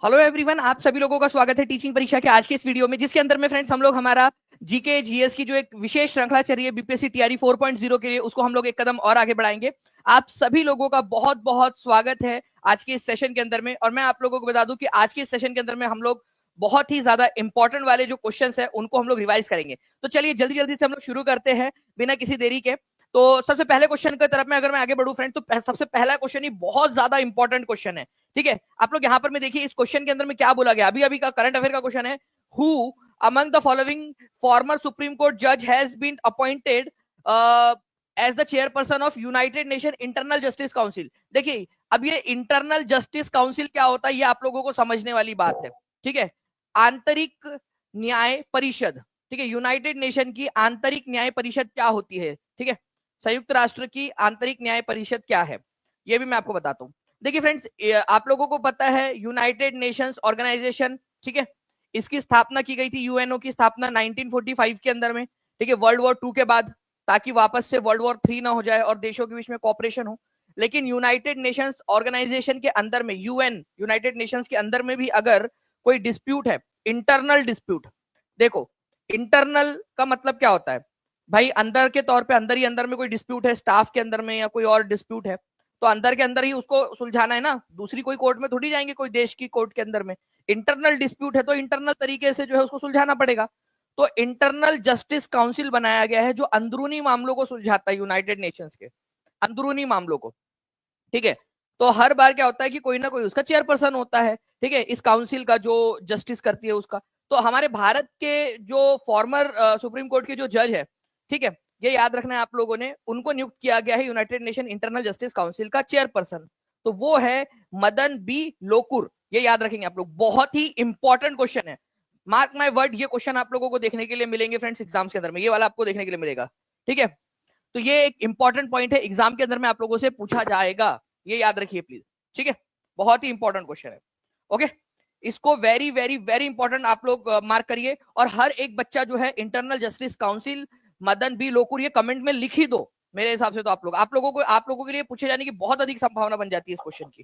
Hello everyone, आप सभी लोगों का स्वागत है टीचिंग परीक्षा के आज के इस वीडियो में, जिसके अंदर में फ्रेंड्स हम लोग हमारा जीके जीएस की जो एक विशेष श्रृंखला चल रही है बीपीएससी टीआरई 4.0 के लिए, उसको हम लोग एक कदम और आगे बढ़ाएंगे। आप सभी लोगों का बहुत बहुत स्वागत है आज के इस सेशन के अंदर में। और मैं आप लोगों को बता दूं कि आज के इस सेशन के अंदर में हम लोग बहुत ही ज्यादा इंपॉर्टेंट वाले जो क्वेश्चंस है उनको हम लोग रिवाइज करेंगे। तो चलिए जल्दी जल्दी से हम लोग शुरू करते हैं बिना किसी देरी के। तो सबसे पहले क्वेश्चन की तरफ में अगर मैं आगे बढ़ूं फ्रेंड, तो सबसे पहला क्वेश्चन ही बहुत ज्यादा इंपॉर्टेंट क्वेश्चन है। ठीक है, आप लोग यहाँ पर में देखिए इस क्वेश्चन के अंदर में क्या बोला गया, अभी अभी का करंट अफेयर का क्वेश्चन है। Who among the following former Supreme Court जज has been appointed as the chairperson of United Nation Internal justice Council. देखिए, अब ये इंटरनल जस्टिस काउंसिल क्या होता है ये आप लोगों को समझने वाली बात है। ठीक है, आंतरिक न्याय परिषद। ठीक है, यूनाइटेड नेशन की आंतरिक न्याय परिषद क्या होती है। ठीक है, संयुक्त राष्ट्र की आंतरिक न्याय परिषद क्या है ये भी मैं आपको बताता हूं। देखिए फ्रेंड्स, आप लोगों को पता है यूनाइटेड नेशंस ऑर्गेनाइजेशन, ठीक है, इसकी स्थापना की गई थी, यूएनओ की स्थापना 1945 के अंदर में। ठीक है, वर्ल्ड वॉर 2 के बाद, ताकि वापस से वर्ल्ड वॉर 3 ना हो जाए और देशों के बीच में कॉपरेशन हो। लेकिन यूनाइटेड नेशंस ऑर्गेनाइजेशन के अंदर में, यूएन यूनाइटेड नेशंस के अंदर में भी अगर कोई डिस्प्यूट है, इंटरनल डिस्प्यूट, देखो इंटरनल का मतलब क्या होता है भाई, अंदर के तौर पे अंदर ही अंदर में कोई डिस्प्यूट है, स्टाफ के अंदर में या कोई और डिस्प्यूट है, तो अंदर के अंदर ही उसको सुलझाना है ना, दूसरी कोई कोर्ट में थोड़ी जाएंगे, कोई देश की कोर्ट के अंदर में। इंटरनल डिस्प्यूट है तो इंटरनल तरीके से जो है उसको सुलझाना पड़ेगा। तो इंटरनल जस्टिस काउंसिल बनाया गया है जो अंदरूनी मामलों को सुलझाता है, यूनाइटेड नेशंस के अंदरूनी मामलों को। ठीक है, तो हर बार क्या होता है कि कोई ना कोई उसका चेयरपर्सन होता है, ठीक है, इस काउंसिल का जो जस्टिस करती है उसका। तो हमारे भारत के जो फॉर्मर सुप्रीम कोर्ट के जो जज है, ठीक है, ये याद रखना है आप लोगों ने, उनको नियुक्त किया गया है United Nation Internal justice council का चेयरपर्सन। तो वो है मदन बी लोकुर। ये याद रखेंगे आप लोग, बहुत ही इंपॉर्टेंट क्वेश्चन है। मार्क माय वर्ड, ये क्वेश्चन आप लोगों को देखने के लिए मिलेंगे फ्रेंड्स एग्जाम्स के अंदर में, ये वाला आपको देखने के लिए मिलेगा। ठीक है, तो ये एक इंपॉर्टेंट पॉइंट है, एग्जाम के अंदर में आप लोगों से पूछा जाएगा, ये याद रखिए प्लीज। ठीक है, बहुत ही इंपॉर्टेंट क्वेश्चन है। ओके, इसको वेरी वेरी वेरी इंपॉर्टेंट आप लोग मार्क करिए। और हर एक बच्चा जो है internal justice council Madan B Lokur ये कमेंट में लिख ही दो। मेरे हिसाब से तो आप लोगों के लिए पूछे जाने की बहुत अधिक संभावना बन जाती है इस क्वेश्चन की।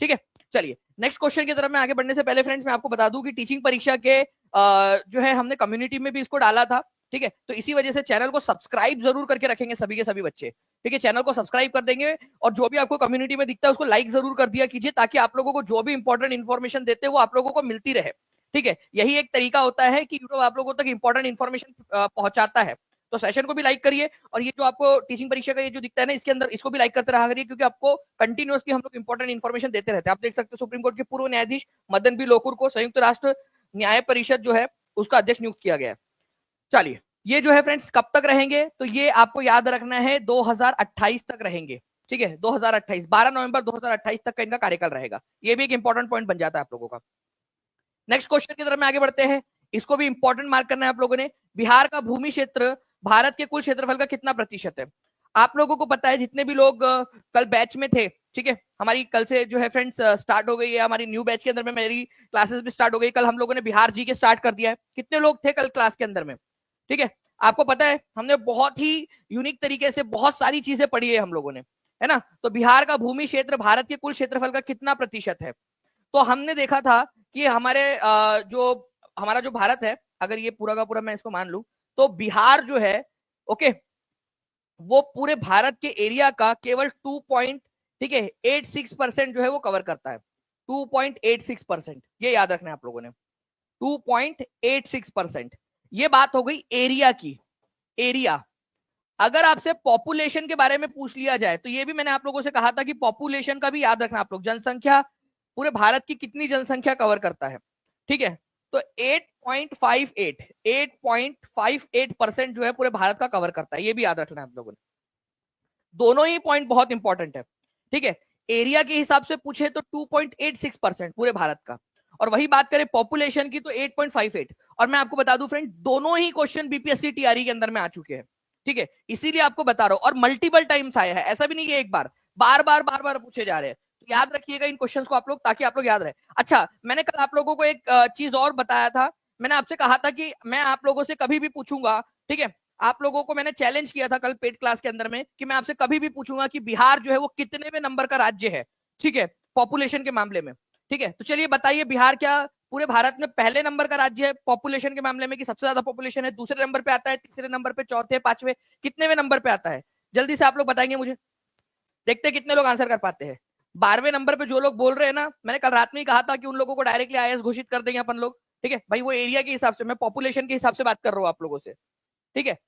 ठीक है, चलिए नेक्स्ट क्वेश्चन की तरफ में आगे बढ़ने से पहले फ्रेंड्स मैं आपको बता दूं कि टीचिंग परीक्षा के जो है हमने कम्युनिटी में भी इसको डाला था। ठीक है, तो इसी वजह से चैनल को सब्सक्राइब जरूर करके रखेंगे सभी के सभी बच्चे। ठीक है, चैनल को सब्सक्राइब कर देंगे और जो भी आपको कम्युनिटी में दिखता है उसको लाइक जरूर कर दिया कीजिए, ताकि आप लोगों को जो भी इंपॉर्टेंट इन्फॉर्मेशन देते हैं वो आप लोगों को मिलती रहे। ठीक है, यही एक तरीका होता है कि यूट्यूब आप लोगों तक इंपॉर्टेंट इन्फॉर्मेशन पहुंचाता है। तो सेशन को भी लाइक करिए, और ये जो आपको टीचिंग परीक्षा का ये जो दिखता है ना, इसके अंदर इसको भी लाइक करते रहा करिए, क्योंकि आपको कंटिन्यूअसली हम लोग इंपॉर्टेंट इन्फॉर्मेशन देते रहते हैं। आप देख सकते हो सुप्रीम कोर्ट के पूर्व न्यायाधीश मदन बी लोकुर को संयुक्त राष्ट्र न्याय परिषद जो है उसका अध्यक्ष नियुक्त किया गया है। चलिए, ये जो है फ्रेंड्स कब तक रहेंगे, तो ये आपको याद रखना है 2028 तक रहेंगे। ठीक है, 2028, 12 नवंबर 2028 तक का इनका कार्यकाल रहेगा। ये भी एक इंपॉर्टेंट पॉइंट बन जाता है आप लोगों का। नेक्स्ट क्वेश्चन की तरफ में आगे बढ़ते हैं, इसको भी इंपॉर्टेंट मार्क करना है आप लोगों ने। बिहार का भूमि क्षेत्र भारत के कुल क्षेत्रफल का कितना प्रतिशत है। आप लोगों को पता है, जितने भी लोग कल बैच में थे, ठीक है, हमारी कल से जो है फ्रेंड्स स्टार्ट हो गई है, हमारी न्यू बैच के अंदर में मेरी क्लासेस भी स्टार्ट हो गई। कल हम लोगों ने बिहार जी के स्टार्ट कर दिया है। कितने लोग थे कल क्लास के अंदर में। ठीक है, आपको पता है हमने बहुत ही यूनिक तरीके से बहुत सारी चीजें पढ़ी है हम लोगों ने, है ना। तो बिहार का भूमि क्षेत्र भारत के कुल क्षेत्रफल का कितना प्रतिशत है। तो हमने देखा था कि हमारे जो हमारा जो भारत है, अगर ये पूरा का पूरा मैं इसको मान लू, तो बिहार जो है, ओके, वो पूरे भारत के एरिया का केवल 2.86% जो है वो कवर करता है। 2.86%, ये याद रखना है आप लोगों ने, 2.86%। ये बात हो गई एरिया की। एरिया, अगर आपसे पॉपुलेशन के बारे में पूछ लिया जाए, तो ये भी मैंने आप लोगों से कहा था कि पॉपुलेशन का भी याद रखना आप लोग, जनसंख्या पूरे भारत की कितनी जनसंख्या कवर करता है। ठीक है, तो 8.58% जो है पूरे भारत का कवर करता है, ये भी याद रखना है आप लोगों ने। दोनों ही पॉइंट बहुत इंपॉर्टेंट है। ठीक है, एरिया के हिसाब से पूछे तो 2.86% पूरे भारत का, और वही बात करें पॉपुलेशन की तो 8.58। और मैं आपको बता दूं फ्रेंड, दोनों ही क्वेश्चन बीपीएससी टीआरई के अंदर में आ चुके हैं। ठीक है, इसीलिए आपको बता रहा हूं, और मल्टीपल टाइम्स आया है, ऐसा भी नहीं कि एक बार, बार बार पूछे जा रहे हैं। तो याद रखिएगा इन क्वेश्चंस को आप लोग, ताकि आप लोग याद रहे। अच्छा, मैंने कल आप लोगों को एक चीज और बताया था। मैंने आपसे कहा था कि मैं आप लोगों से कभी भी पूछूंगा, ठीक है, आप लोगों को मैंने चैलेंज किया था कल पेड क्लास के अंदर में, कि मैं आपसे कभी भी पूछूंगा कि बिहार जो है वो कितने में नंबर का राज्य है, ठीक है, पॉपुलेशन के मामले में। ठीक है, तो चलिए बताइए बिहार क्या पूरे भारत में पहले नंबर का राज्य है पॉपुलेशन के मामले में कि सबसे ज्यादा पॉपुलेशन है, दूसरे नंबर पे आता है, तीसरे नंबर पे, चौथे, पांचवे, कितनेवें नंबर पे आता है? जल्दी से आप लोग बताएंगे मुझे, देखते हैं कितने लोग आंसर कर पाते हैं। 12वें नंबर पे जो लोग बोल रहे हैं ना, मैंने कल रात में ही कहा था कि उन लोगों को डायरेक्टली आईएएस घोषित कर देंगे अपन लोग। ठीक है भाई, वो एरिया के हिसाब से, मैं पॉपुलेशन के हिसाब से बात कर रहा हूँ आप लोगों से। ठीक है,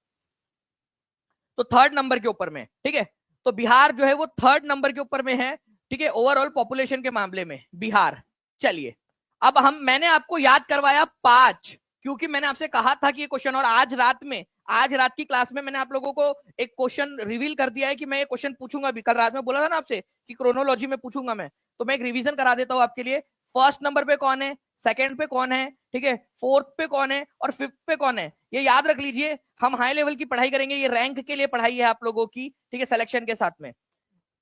तो थर्ड नंबर के ऊपर में। ठीक है, तो बिहार जो है वो थर्ड नंबर के ऊपर में है। ठीक है, ओवरऑल पॉपुलेशन के मामले में बिहार। चलिए, अब मैंने आपको याद करवाया 5, क्योंकि मैंने आपसे कहा था कि ये क्वेश्चन, और आज रात की क्लास में मैंने आप लोगों को एक क्वेश्चन रिवील कर दिया है कि मैं ये क्वेश्चन पूछूंगा भी। कल रात में बोला था ना आपसे कि क्रोनोलॉजी में पूछूंगा मैं, तो मैं एक रिवीजन करा देता हूं आपके लिए। फर्स्ट नंबर पे कौन है, सेकंड पे कौन है, ठीक है, फोर्थ पे कौन है और फिफ्थ पे कौन है, ये याद रख लीजिए। हम हाई लेवल की पढ़ाई करेंगे, ये रैंक के लिए पढ़ाई है आप लोगों की। ठीक है, सिलेक्शन के साथ में।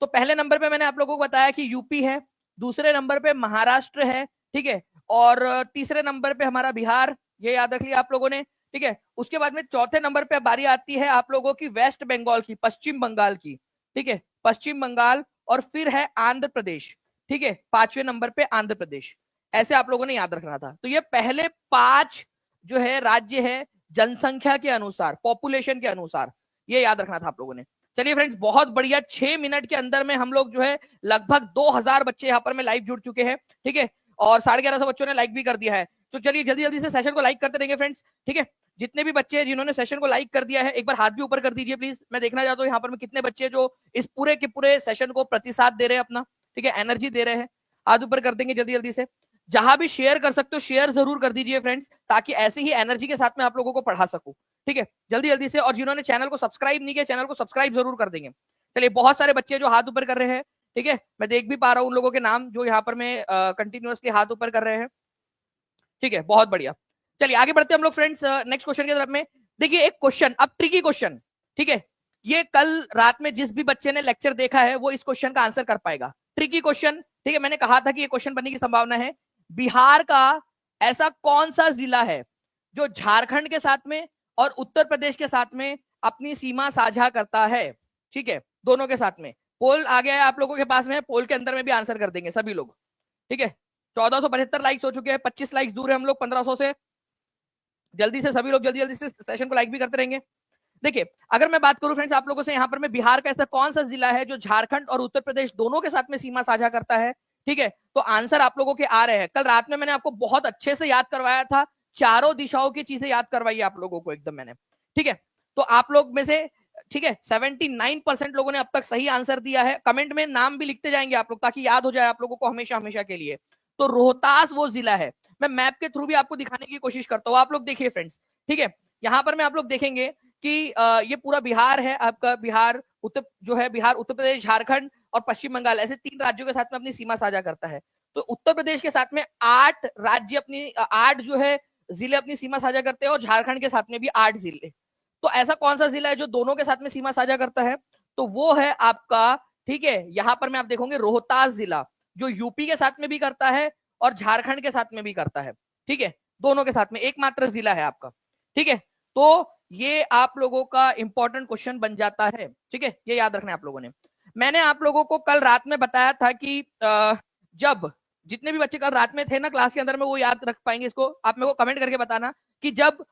तो पहले नंबर पे मैंने आप लोगों को बताया कि यूपी है, दूसरे नंबर पे महाराष्ट्र है, ठीक है, और तीसरे नंबर पे हमारा बिहार, ये याद रख लिया आप लोगों ने। ठीक है, उसके बाद में चौथे नंबर पे बारी आती है आप लोगों की वेस्ट बंगाल की, पश्चिम बंगाल की। ठीक है, पश्चिम बंगाल, और फिर है आंध्र प्रदेश। ठीक है, 5वें नंबर पे आंध्र प्रदेश। ऐसे आप लोगों ने याद रखना था। तो ये पहले 5 जो है राज्य है जनसंख्या के अनुसार, पॉपुलेशन के अनुसार, ये याद रखना था आप लोगों ने। चलिए फ्रेंड्स, बहुत बढ़िया, 6 मिनट के अंदर में हम लोग जो है लगभग 2000 बच्चे यहाँ पर में लाइव जुड़ चुके हैं। ठीक है, और 1150 बच्चों ने लाइक भी कर दिया है। तो चलिए जल्दी जल्दी से सेशन को लाइक करते रहेंगे फ्रेंड्स। ठीक है, जितने भी बच्चे हैं जिन्होंने सेशन को लाइक कर दिया है, एक बार हाथ भी ऊपर कर दीजिए प्लीज। मैं देखना चाहता हूँ यहाँ पर में कितने बच्चे जो इस पूरे के पूरे सेशन को प्रतिसाद दे रहे हैं अपना, ठीक है, एनर्जी दे रहे हैं। हाथ ऊपर कर देंगे जल्दी जल्दी से। जहां भी शेयर कर सकते हो शेयर जरूर कर दीजिए फ्रेंड्स, ताकि ऐसी ही एनर्जी के साथ में आप लोगों को पढ़ा सकूं। ठीक है, जल्दी जल्दी से। और जिन्होंने चैनल को सब्सक्राइब नहीं किया, चैनल को सब्सक्राइब जरूर कर देंगे। चलिए, बहुत सारे बच्चे जो हाथ ऊपर कर रहे हैं, ठीक है, मैं देख भी पा रहा हूं उन लोगों के नाम जो यहाँ पर में कंटिन्यूअसली हाथ ऊपर कर रहे हैं। ठीक है, बहुत बढ़िया। चलिए आगे बढ़ते हैं हम लोग फ्रेंड्स नेक्स्ट क्वेश्चन की तरफ में। देखिए एक क्वेश्चन, अब ट्रिकी क्वेश्चन। ठीक है, ये कल रात में जिस भी बच्चे ने लेक्चर देखा है वो इस क्वेश्चन का आंसर कर पाएगा। ट्रिकी क्वेश्चन, ठीक है, मैंने कहा था कि ये क्वेश्चन बनने की संभावना है। बिहार का ऐसा कौन सा जिला है जो झारखंड के साथ में और उत्तर प्रदेश के साथ में अपनी सीमा साझा करता है? ठीक है, दोनों के साथ में। पोल आ गया है आप लोगों के पास में, पोल के अंदर में भी आंसर कर देंगे सभी लोग। ठीक है, 1475 लाइक्स हो चुके हैं, 25 लाइक्स दूर है हम लोग 1500 से। जल्दी से सभी लोग जल्दी जल्दी से सेशन को लाइक भी करते रहेंगे। देखिए, अगर मैं बात करूं फ्रेंड्स आप लोगों से, यहाँ पर मैं बिहार का ऐसा कौन सा जिला है जो झारखंड और उत्तर प्रदेश दोनों के साथ में सीमा साझा करता है? ठीक है, तो आंसर आप लोगों के आ रहे हैं। कल रात में मैंने आपको बहुत अच्छे से याद करवाया था, चारों दिशाओं की चीजें याद करवाई आप लोगों को एकदम मैंने। ठीक है, तो आप लोग में से, ठीक है, 79% लोगों ने अब तक सही आंसर दिया है। कमेंट में नाम भी लिखते जाएंगे आप लोग, ताकि याद हो जाए आप लोगों को हमेशा हमेशा के लिए। तो रोहतास वो जिला है। मैं मैप के थ्रू भी आपको दिखाने की कोशिश करता हूँ, आप लोग देखिए फ्रेंड्स। ठीक है, यहाँ पर मैं आप लोग देखेंगे कि ये पूरा बिहार है आपका, बिहार उत्तर जो है, बिहार, उत्तर प्रदेश, झारखंड और पश्चिम बंगाल, ऐसे 3 राज्यों के साथ में अपनी सीमा साझा करता है। तो उत्तर प्रदेश के साथ में 8 राज्य अपनी 8 जो है जिले अपनी सीमा साझा करते हैं, और झारखंड के साथ में भी 8 जिले। तो ऐसा कौन सा जिला है जो दोनों के साथ में सीमा साझा करता है? तो वो है आपका, ठीक है, यहां पर में आप देखोगे रोहतास जिला, जो यूपी के साथ में भी करता है और झारखंड के साथ में भी करता है। ठीक है, दोनों के साथ में एकमात्र जिला है आपका। ठीक है, तो ये आप लोगों का इंपॉर्टेंट क्वेश्चन बन जाता है। ठीक है, ये याद रखना है आप लोगों ने। मैंने आप लोगों को कल रात में बताया था कि जब, जितने भी बच्चे कल रात में थे ना क्लास के अंदर में, वो याद रख पाएंगे इसको, आप मेरे को कमेंट करके बताना कि जब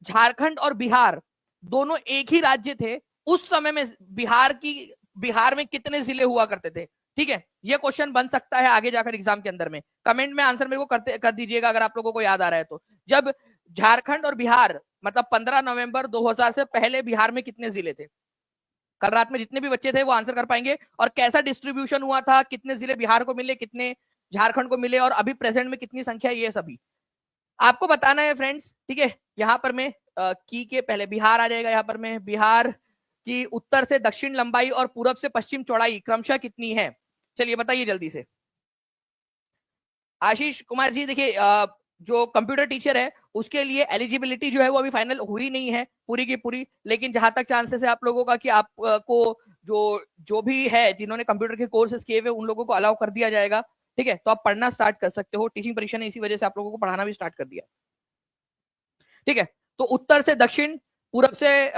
झारखंड और बिहार दोनों एक ही राज्य थे, उस समय में बिहार में कितने जिले हुआ करते थे? ठीक है, ये क्वेश्चन बन सकता है आगे जाकर एग्जाम के अंदर में। कमेंट में आंसर मेरे को कर दीजिएगा अगर आप लोगों को याद आ रहा है तो। जब झारखंड और बिहार, मतलब 15 नवंबर 2000 से पहले बिहार में कितने जिले थे? कल रात में जितने भी बच्चे थे वो आंसर कर पाएंगे। और कैसा डिस्ट्रीब्यूशन हुआ था, कितने जिले बिहार को मिले, कितने झारखंड को मिले, और अभी प्रेजेंट में कितनी संख्या, ये सभी आपको बताना है फ्रेंड्स। ठीक है, यहाँ पर में की के पहले बिहार आ जाएगा। यहाँ पर में बिहार की उत्तर से दक्षिण लंबाई और पूरब से पश्चिम चौड़ाई क्रमशः कितनी है? चलिए बताइए जल्दी से। आशीष कुमार जी, देखिए जो कंप्यूटर टीचर है उसके लिए एलिजिबिलिटी जो है वो अभी फाइनल हुई नहीं है पूरी की पूरी, लेकिन जहां तक चांसेस है आप लोगों का कि आपको जो भी है जिन्होंने कंप्यूटर के कोर्सेज किए हुए उन लोगों को अलाउ कर दिया जाएगा। ठीक है, तो आप पढ़ना स्टार्ट कर सकते हो। टीचिंग परीक्षा ने इसी वजह से आप लोगों को पढ़ाना भी स्टार्ट कर दिया। ठीक है, तो उत्तर से दक्षिण, पूरब से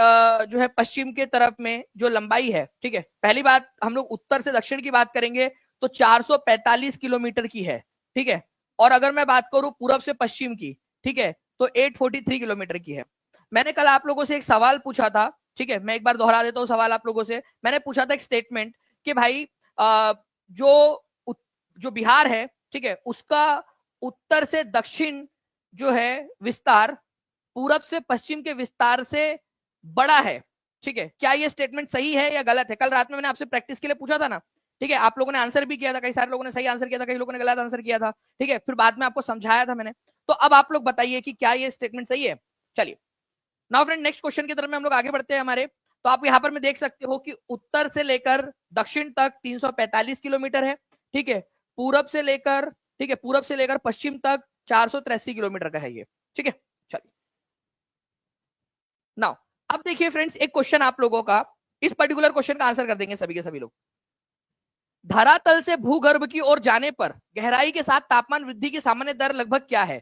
जो है पश्चिम के तरफ में जो लंबाई है, ठीक है, पहली बात हम लोग उत्तर से दक्षिण की बात करेंगे तो 445 किलोमीटर की है। ठीक है, और अगर मैं बात करूं पूरब से पश्चिम की, ठीक है, तो 843 किलोमीटर की है। मैंने कल आप लोगों से एक सवाल पूछा था, ठीक है, मैं एक बार दोहरा देता हूँ सवाल आप लोगों से। मैंने पूछा था एक स्टेटमेंट कि भाई जो जो बिहार है, ठीक है, उसका उत्तर से दक्षिण जो है विस्तार पूरब से पश्चिम के विस्तार से बड़ा है, ठीक है, क्या ये स्टेटमेंट सही है या गलत है? कल रात में मैंने आपसे प्रैक्टिस के लिए पूछा था ना, ठीक है, आप लोगों ने आंसर भी किया था, कई सारे लोगों ने सही आंसर किया था, कई लोगों ने गलत आंसर किया था, ठीक है, फिर बाद में आपको समझाया था मैंने। तो अब आप लोग बताइए कि क्या ये स्टेटमेंट सही है। चलिए नाउ फ्रेंड नेक्स्ट क्वेश्चन की तरफ में हम लोग आगे बढ़ते हैं हमारे। तो आप यहाँ पर में देख सकते हो कि उत्तर से लेकर दक्षिण तक 345 किलोमीटर है, ठीक है, पूरब से लेकर, ठीक है, पूरब से लेकर पश्चिम तक 483 किलोमीटर का है ये, ठीक है। चलिए नाउ अब देखिए फ्रेंड्स, एक क्वेश्चन आप लोगों का, इस पर्टिकुलर क्वेश्चन का आंसर कर देंगे सभी के सभी लोग। धरातल से भूगर्भ की ओर जाने पर गहराई के साथ तापमान वृद्धि की सामान्य दर लगभग क्या है?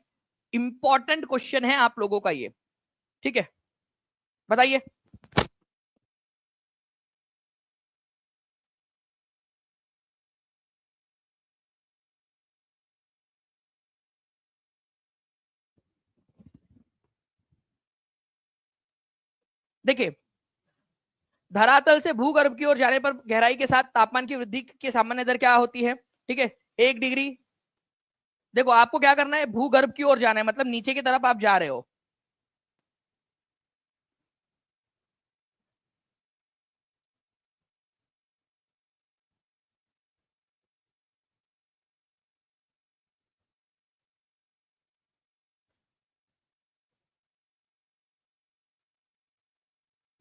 इंपॉर्टेंट क्वेश्चन है आप लोगों का ये, ठीक है, बताइए। देखिए धरातल से भूगर्भ की ओर जाने पर गहराई के साथ तापमान की वृद्धि की सामान्य दर क्या होती है? ठीक है, 1 डिग्री। देखो आपको क्या करना है, भूगर्भ की ओर जाना है, मतलब नीचे की तरफ आप जा रहे हो।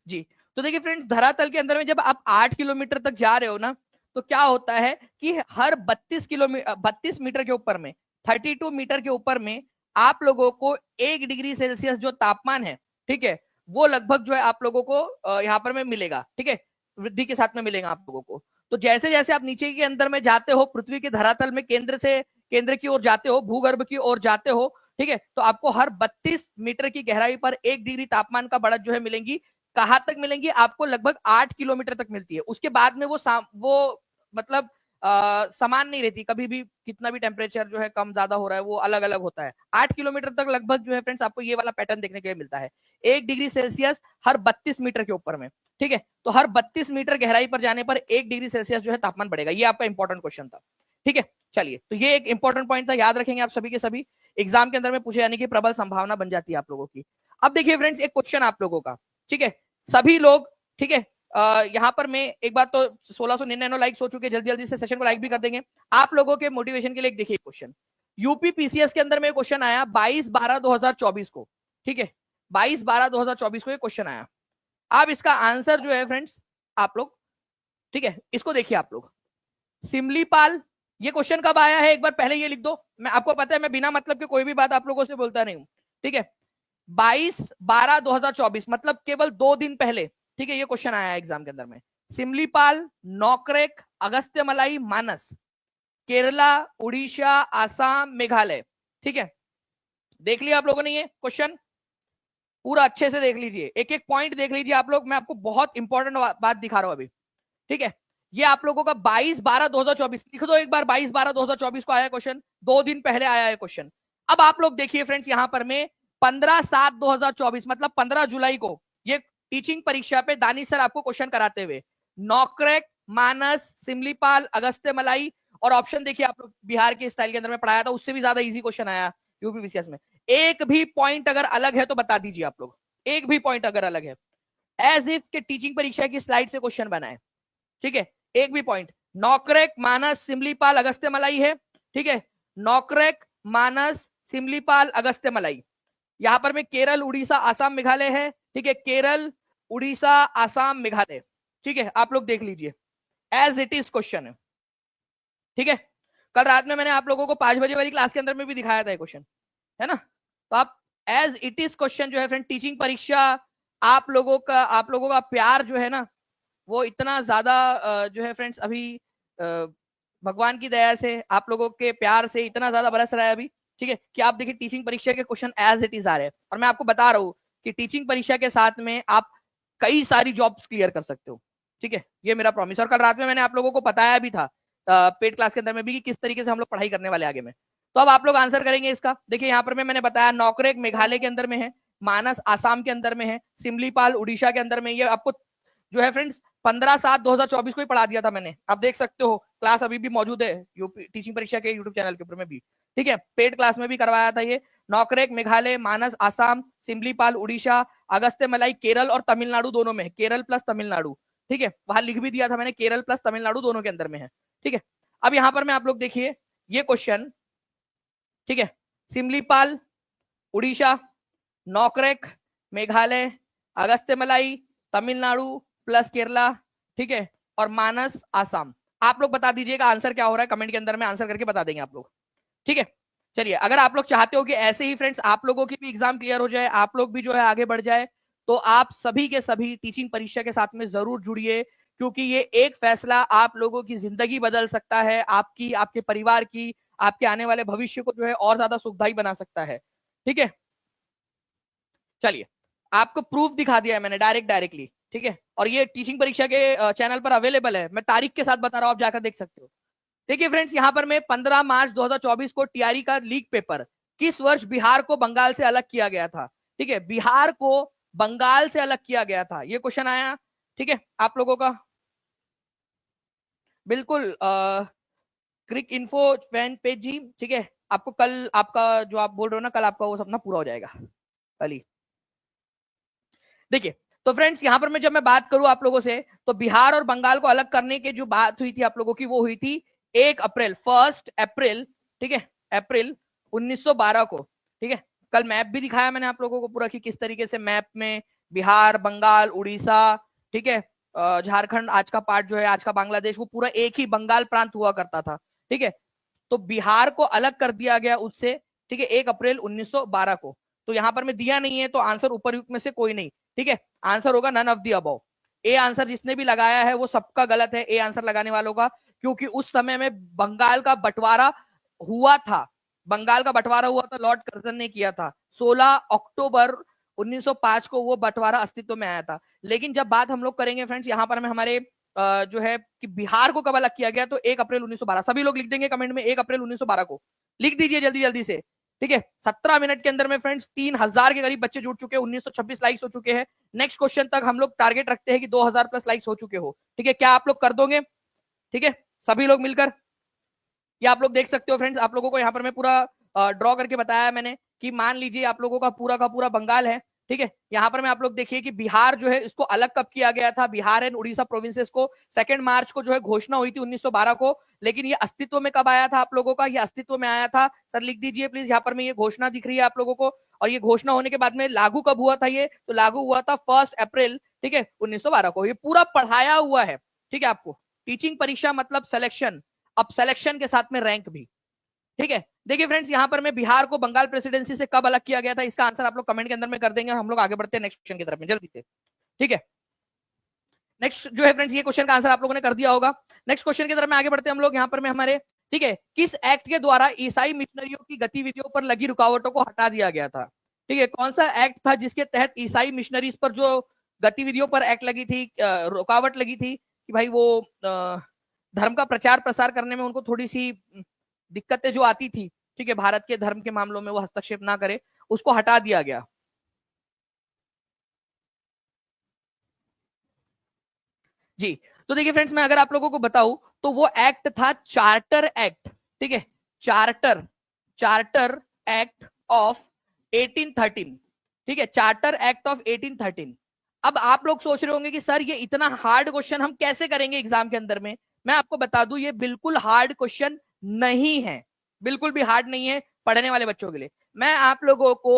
जी, तो देखिए फ्रेंड्स, धरातल के अंदर में जब आप 8 किलोमीटर तक जा रहे हो ना, तो क्या होता है कि हर 32 मीटर के ऊपर में, 32 मीटर के ऊपर में आप लोगों को 1 डिग्री सेल्सियस जो तापमान है, ठीक है, वो लगभग जो है आप लोगों को यहाँ पर में मिलेगा, ठीक है, वृद्धि के साथ में मिलेगा आप लोगों को। तो जैसे जैसे आप नीचे के अंदर में जाते हो, पृथ्वी के धरातल में केंद्र की ओर जाते हो, भूगर्भ की ओर जाते हो, ठीक है, तो आपको हर 32 मीटर की गहराई पर 1 डिग्री तापमान का बढ़त जो है मिलेंगी। कहां तक मिलेंगी आपको? लगभग 8 किलोमीटर तक मिलती है। उसके बाद में वो मतलब समान नहीं रहती, कभी भी कितना भी टेम्परेचर जो है कम ज्यादा हो रहा है वो अलग अलग होता है। 8 किलोमीटर तक लगभग जो है फ्रेंड्स आपको ये वाला पैटर्न देखने के लिए मिलता है, 1 डिग्री सेल्सियस हर 32 मीटर के ऊपर में, ठीक है। तो हर 32 मीटर गहराई पर जाने पर 1 डिग्री सेल्सियस जो है तापमान बढ़ेगा। ये आपका इंपॉर्टेंट क्वेश्चन था, ठीक है। चलिए, तो ये एक इंपॉर्टेंट पॉइंट था, याद रखेंगे आप सभी के सभी, एग्जाम के अंदर में पूछे जाने की प्रबल संभावना बन जाती है आप लोगों की। अब देखिए फ्रेंड्स, एक क्वेश्चन आप लोगों का, ठीक है, सभी लोग, ठीक है, यहाँ पर मैं एक बात तो 1699 लाइक्स हो चुके, जल्दी जल्दी से सेशन को लाइक भी कर देंगे आप लोगों के मोटिवेशन के लिए। देखिए क्वेश्चन यूपी पीसीएस के अंदर में क्वेश्चन आया 22/12/2024 को, ठीक है, 22/12/2024 को ये क्वेश्चन आया। अब इसका आंसर जो है फ्रेंड्स आप लोग, ठीक है, इसको देखिए आप लोग, सिमलीपाल, ये क्वेश्चन कब आया है एक बार पहले ये लिख दो। मैं आपको पता है मैं बिना मतलब के कोई भी बात आप लोगों से बोलता नहीं हूं, ठीक है। 22/12/2024 मतलब केवल 2 दिन पहले, ठीक है, ये क्वेश्चन आया एग्जाम के अंदर में। सिमलीपाल, नौकरेक, अगस्त्य मलाई, मानस, केरला, उड़ीसा, आसाम, मेघालय, ठीक है। देख लिया आप लोगों ने ये क्वेश्चन? पूरा अच्छे से देख लीजिए, एक एक पॉइंट देख लीजिए आप लोग, मैं आपको बहुत इंपॉर्टेंट बात दिखा रहा हूं अभी, ठीक है। ये आप लोगों का 22/12/2024 लिख दो एक बार, 22/12/2024 को आया क्वेश्चन, 2 दिन पहले आया है क्वेश्चन। अब आप लोग देखिए फ्रेंड्स, यहां पर मैं 15/7/2024 मतलब 15 जुलाई को ये टीचिंग परीक्षा पे दानिश सर आपको क्वेश्चन कराते हुए, नौकरेक, मानस, सिमलीपाल, अगस्त्य मलाई, और ऑप्शन देखिए आप लोग, बिहार के स्टाइल के अंदर में पढ़ाया था, उससे भी ज्यादा इजी क्वेश्चन आया यूपीपीसीएस में। एक भी पॉइंट अगर अलग है तो बता दीजिए आप लोग, एक भी पॉइंट अगर अलग है, एज इफ के टीचिंग परीक्षा की स्लाइड से क्वेश्चन बना है, ठीक है, एक भी पॉइंट। नौकरेक, मानस, सिमलीपाल, अगस्त्य मलाई है, ठीक है, नौकरेक, मानस, सिमलीपाल, अगस्त्य मलाई। यहां पर में केरल, उड़ीसा, आसाम, मेघालय है, ठीक है, केरल, उड़ीसा, आसाम, मेघालय, ठीक है, आप लोग देख लीजिए, एज इट इज क्वेश्चन है, ठीक है। कल रात में मैंने आप लोगों को 5 बजे वाली क्लास के अंदर में भी दिखाया था क्वेश्चन, है ना। तो आप एज इट इज क्वेश्चन जो है फ्रेंड, टीचिंग परीक्षा आप लोगों का प्यार जो है ना, वो इतना ज्यादा जो है फ्रेंड्स अभी भगवान की दया से, आप लोगों के प्यार से इतना ज्यादा बरस रहा है अभी, ठीक है, कि आप देखिए टीचिंग परीक्षा के क्वेश्चन एज इट इज आ रहे हैं। और मैं आपको बता रहा हूँ कि टीचिंग परीक्षा के साथ में आप कई सारी जॉब्स क्लियर कर सकते हो, ठीक है, ये मेरा प्रॉमिस। और कल रात में मैंने आप लोगों को बताया भी था पेड क्लास के अंदर में भी कि किस तरीके से हम लोग पढ़ाई करने वाले आगे में। तो अब आप लोग आंसर करेंगे इसका। देखिए यहाँ पर मैंने बताया नौकरेक मेघालय के अंदर में है, मानस आसाम के अंदर में है, सिमलीपाल उड़ीसा के अंदर में। ये आपको जो है फ्रेंड्स 15/7/2024 को ही पढ़ा दिया था मैंने, आप देख सकते हो। क्लास अभी भी मौजूद है यूपी टीचिंग परीक्षा के यूट्यूब चैनल के ऊपर में भी, ठीक है, पेड क्लास में भी करवाया था ये। नौकरेक मेघालय, मानस आसाम, सिमलीपाल उड़ीसा, अगस्त्य मलाई केरल और तमिलनाडु दोनों में है, केरल प्लस तमिलनाडु, ठीक है, वहां लिख भी दिया था मैंने, केरल प्लस तमिलनाडु दोनों के अंदर में है, ठीक है। अब यहां पर मैं आप लोग देखिए ये क्वेश्चन, ठीक है, सिमलीपाल उड़ीसा, नौकरेक मेघालय, अगस्त्य मलाई तमिलनाडु प्लस केरला, ठीक है, और मानस आसाम। आप लोग बता दीजिएगा आंसर क्या हो रहा है, कमेंट के अंदर में आंसर करके बता देंगे आप लोग, ठीक है। चलिए, अगर आप लोग चाहते हो कि ऐसे ही फ्रेंड्स आप लोगों की भी एग्जाम क्लियर हो जाए, आप लोग भी जो है आगे बढ़ जाए, तो आप सभी के सभी टीचिंग परीक्षा के साथ में जरूर जुड़िए, क्योंकि ये एक फैसला आप लोगों की जिंदगी बदल सकता है, आपकी, आपके परिवार की, आपके आने वाले भविष्य को जो है और ज्यादा सुखदायी बना सकता है, ठीक है। चलिए, आपको प्रूफ दिखा दिया है मैंने डायरेक्टली, ठीक है, और ये टीचिंग परीक्षा के चैनल पर अवेलेबल है, मैं तारीख के साथ बता रहा हूं, आप जाकर देख सकते हो। देखिए फ्रेंड्स, यहां पर मैं 15 मार्च 2024 को टीआरई का लीक पेपर, किस वर्ष बिहार को बंगाल से अलग किया गया था, ठीक है, बिहार को बंगाल से अलग किया गया था, ये क्वेश्चन आया, ठीक है, आप लोगों का बिल्कुल क्रिक इन्फो फैन पेज जी, ठीक है, आपको कल आपका जो आप बोल रहे हो ना, कल आपका वो सपना पूरा हो जाएगा कल ही। देखिए, तो फ्रेंड्स यहां पर मैं जब मैं बात करूं आप लोगों से, तो बिहार और बंगाल को अलग करने की जो बात हुई थी आप लोगों की, वो हुई थी 1 अप्रैल, ठीक है, अप्रैल 1912 को, ठीक है। कल मैप भी दिखाया मैंने आप लोगों को पूरा कि किस तरीके से मैप में बिहार, बंगाल, उड़ीसा, ठीक है, झारखंड, आज का पार्ट जो है, आज का बांग्लादेश, वो पूरा एक ही बंगाल प्रांत हुआ करता था, ठीक है। तो बिहार को अलग कर दिया गया उससे, ठीक है, 1 अप्रैल 1912 को। तो यहां पर मैं दिया नहीं है, तो आंसर उपरयुक्त में से कोई नहीं, ठीक है, आंसर होगा none of the above. A answer जिसने भी लगाया है वो सबका गलत है, ए आंसर लगाने वालों का, क्योंकि उस समय में बंगाल का बंटवारा हुआ था, बंगाल का बंटवारा हुआ था, लॉर्ड कर्जन ने किया था, 16 अक्टूबर 1905 को वो बंटवारा अस्तित्व में आया था। लेकिन जब बात हम लोग करेंगे फ्रेंड्स, यहाँ पर हमें हमारे जो है कि बिहार को कब अलग किया गया, तो 1 अप्रैल 1912, सभी लोग लिख देंगे कमेंट में 1 अप्रैल 1912 को, लिख दीजिए जल्दी जल्दी से, ठीक है। 17 मिनट के अंदर में फ्रेंड्स 3000 के करीब बच्चे जुड़ चुके हैं, 1926 लाइक्स हो चुके हैं। नेक्स्ट क्वेश्चन तक हम लोग टारगेट रखते हैं कि 2000 प्लस लाइक्स हो चुके हो, ठीक है, क्या आप लोग कर दोगे, ठीक है, सभी लोग मिलकर। ये आप लोग देख सकते हो फ्रेंड्स, आप लोगों को यहाँ पर मैं पूरा ड्रॉ करके बताया मैंने कि मान लीजिए आप लोगों का पूरा बंगाल है, ठीक है। यहाँ पर मैं आप लोग देखिए कि बिहार जो है इसको अलग कब किया गया था, बिहार एंड उड़ीसा प्रोविंसेस को 2 मार्च को जो है घोषणा हुई थी 1912 को। लेकिन ये अस्तित्व में कब आया था आप लोगों का, ये अस्तित्व में आया था, सर लिख दीजिए प्लीज, यहाँ पर मैं ये घोषणा दिख रही है आप लोगों को, और ये घोषणा होने के बाद में लागू कब हुआ था, ये तो लागू हुआ था 1 अप्रैल, ठीक है, 1912 को। ये पूरा पढ़ाया हुआ है, ठीक है, आपको टीचिंग परीक्षा मतलब सिलेक्शन, अब सिलेक्शन के साथ में रैंक भी, ठीक है। देखिए फ्रेंड्स, यहां पर मैं बिहार को बंगाल प्रेसिडेंसी से कब अलग किया गया था, इसका आंसर आप लोग कमेंट के अंदर में कर देंगे, हम लोग आगे बढ़ते हैं नेक्स्ट क्वेश्चन की तरफ में जल्दी से, ठीक है। नेक्स्ट जो है फ्रेंड्स, ये क्वेश्चन का आंसर आप लोगों ने कर दिया होगा। नेक्स्ट क्वेश्चन की तरफ में आगे बढ़ते हैं हम लोग, यहाँ पर में हमारे, ठीक है, किस एक्ट के द्वारा ईसाई मिशनरियों की गतिविधियों पर लगी रुकावटों को हटा दिया गया था, ठीक है, कौन सा एक्ट था जिसके तहत ईसाई मिशनरीज पर जो गतिविधियों पर एक्ट लगी थी, रुकावट लगी थी, कि भाई वो धर्म का प्रचार प्रसार करने में उनको थोड़ी सी दिक्कतें जो आती थी, ठीक है, भारत के धर्म के मामलों में वो हस्तक्षेप ना करे, उसको हटा दिया गया। जी, तो देखिए फ्रेंड्स, मैं अगर आप लोगों को बताऊं तो वो एक्ट था चार्टर एक्ट, ठीक है, चार्टर चार्टर एक्ट ऑफ 1813, ठीक है, चार्टर एक्ट ऑफ 1813। अब आप लोग सोच रहे होंगे कि सर ये इतना हार्ड क्वेश्चन हम कैसे करेंगे एग्जाम के अंदर में। मैं आपको बता दूं, ये बिल्कुल हार्ड क्वेश्चन नहीं है, बिल्कुल भी हार्ड नहीं है पढ़ने वाले बच्चों के लिए। मैं आप लोगों को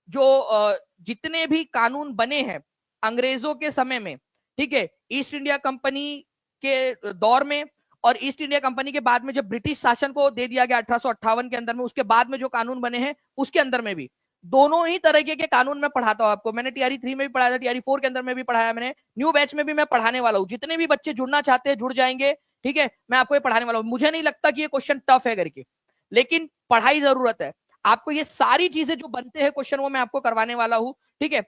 जो जितने भी कानून बने हैं अंग्रेजों के समय में, ठीक है, ईस्ट इंडिया कंपनी के दौर में, और ईस्ट इंडिया कंपनी के बाद में जब ब्रिटिश शासन को दे दिया गया 1858 के अंदर में, उसके बाद में जो कानून बने हैं उसके अंदर में भी दोनों ही तरीके के कानून मैं पढ़ाता हूं आपको। मैंने टीआरई 3 में भी पढ़ाया था, टीआरई 4 के अंदर में भी पढ़ाया मैंने, न्यू बैच में भी मैं पढ़ाने वाला हूं। जितने भी बच्चे जुड़ना चाहते हैं जुड़ जाएंगे, ठीक है, मैं आपको ये पढ़ाने वाला हूं। मुझे नहीं लगता कि ये क्वेश्चन टफ है करके, लेकिन पढ़ाई जरूरत है आपको। ये सारी चीजें जो बनते हैं क्वेश्चन वो मैं आपको करवाने वाला हूं, ठीक है।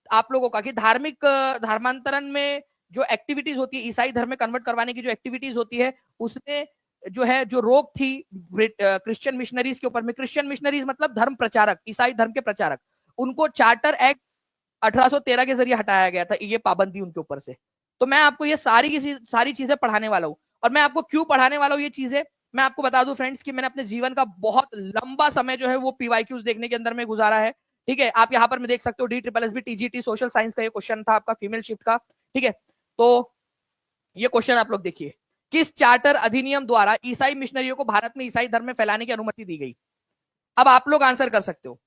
आप लोगों का कि धार्मिक धर्मांतरण में जो एक्टिविटीज होती है, ईसाई धर्म में कन्वर्ट करवाने की जो एक्टिविटीज होती है, उसमें जो है जो रोक थी क्रिश्चियन मिशनरीज के ऊपर में, क्रिश्चियन मिशनरीज मतलब धर्म प्रचारक, ईसाई धर्म के प्रचारक, उनको चार्टर एक्ट 1813 के जरिए हटाया गया था, ये पाबंदी उनके ऊपर से। तो मैं आपको ये सारी चीजें पढ़ाने वाला हूँ। और मैं आपको क्यों पढ़ाने वाला हूँ ये चीजें, मैं आपको बता दूं फ्रेंड्स कि मैंने अपने जीवन का बहुत लंबा समय जो है वो पीवाईक्यूज देखने के अंदर में गुजारा है। ठीक है, आप यहाँ पर मैं देख सकते हो DSSB TGT सोशल साइंस का ये क्वेश्चन था आपका, फीमेल शिफ्ट का। ठीक है, तो ये क्वेश्चन आप लोग देखिए, किस चार्टर अधिनियम द्वारा ईसाई मिशनरियों को भारत में ईसाई धर्म में फैलाने की अनुमति दी गई? अब आप लोग आंसर कर सकते हो।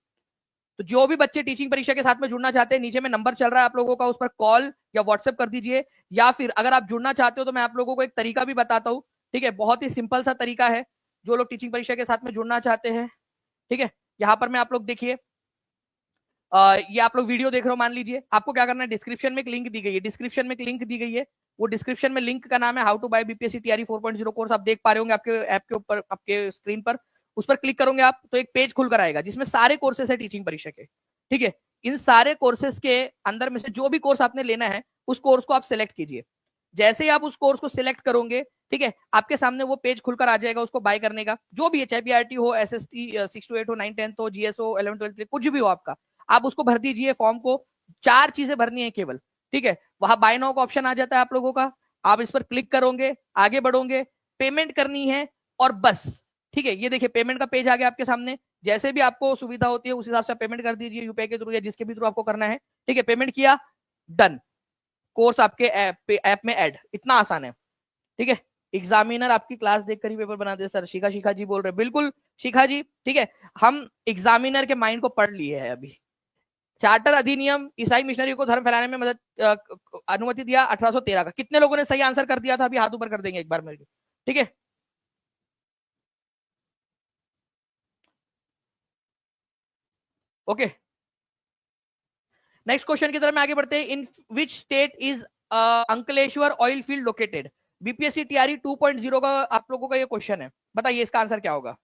तो जो भी बच्चे टीचिंग परीक्षा के साथ में जुड़ना चाहते हैं, नीचे में नंबर चल रहा है आप लोगों का, उस पर कॉल या व्हाट्सएप कर दीजिए, या फिर अगर आप जुड़ना चाहते हो तो मैं आप लोगों को एक तरीका भी बताता हूँ। ठीक है, बहुत ही सिंपल सा तरीका है, जो लोग टीचिंग परीक्षा के साथ में जुड़ना चाहते हैं। ठीक है, यहाँ पर मैं आप लोग देखिए, ये आप लोग वीडियो देख रहे हो, मान लीजिए आपको क्या करना है, डिस्क्रिप्शन में एक लिंक दी गई है, डिस्क्रिप्शन में एक लिंक दी गई है, वो डिस्क्रिप्शन में लिंक का नाम है how to buy BPSC TRE 4.0 course, आप देख पा रहे होंगे आपके ऐप के ऊपर, आपके स्क्रीन पर। उस पर क्लिक करोगे आप तो एक पेज खुलकर आएगा जिसमें सारे कोर्सेस है टीचिंग परीक्षा के। ठीक है, इन सारे कोर्सेस के अंदर में से जो भी कोर्स आपने लेना है उस कोर्स को आप सिलेक्ट कीजिए। जैसे ही आप उस कोर्स को सिलेक्ट करोगे, ठीक है, आपके सामने वो पेज खुलकर आ जाएगा उसको बाय करने का, जो भी है, चाहे पीआरटी हो, एसएसटी 6 to 8 हो, 9 10 हो, जीएस हो, 11 12, कुछ भी हो आपका, आप उसको भर दीजिए फॉर्म को। 4 चीजें भरनी है केवल। ठीक है, वहां बाय नाउ का ऑप्शन आ जाता है आप लोगों का, आप इस पर क्लिक करोगे, आगे बढ़ोगे, पेमेंट करनी है और बस। ठीक है, ये देखिए पेमेंट का पेज आ गया आपके सामने, जैसे भी आपको सुविधा होती है उस हिसाब से पेमेंट कर दीजिए, यूपीआई के थ्रू या जिसके भी थ्रू आपको करना है। ठीक है, पेमेंट किया, डन, कोर्स आपके ऐप में ऐड, इतना आसान है। ठीक है, एग्जामिनर आपकी क्लास देखकर ही पेपर बना दे सर, शिखा जी बोल रहे, बिल्कुल शिखा जी। ठीक है, हम एग्जामिनर के माइंड को पढ़ लिए है अभी। चार्टर अधिनियम ईसाई मिशनरी को धर्म फैलाने में मदद अनुमति दिया 1813 का। कितने लोगों ने सही आंसर कर दिया था, अभी हाथ ऊपर कर देंगे एक बार मेरे। ठीक है, ओके, नेक्स्ट क्वेश्चन की तरफ में आगे बढ़ते हैं। In which state is Ankleshwar oil field located? BPSC TRE 2.0 का आप लोगों का ये क्वेश्चन है, बताइए इसका आंसर क्या होगा?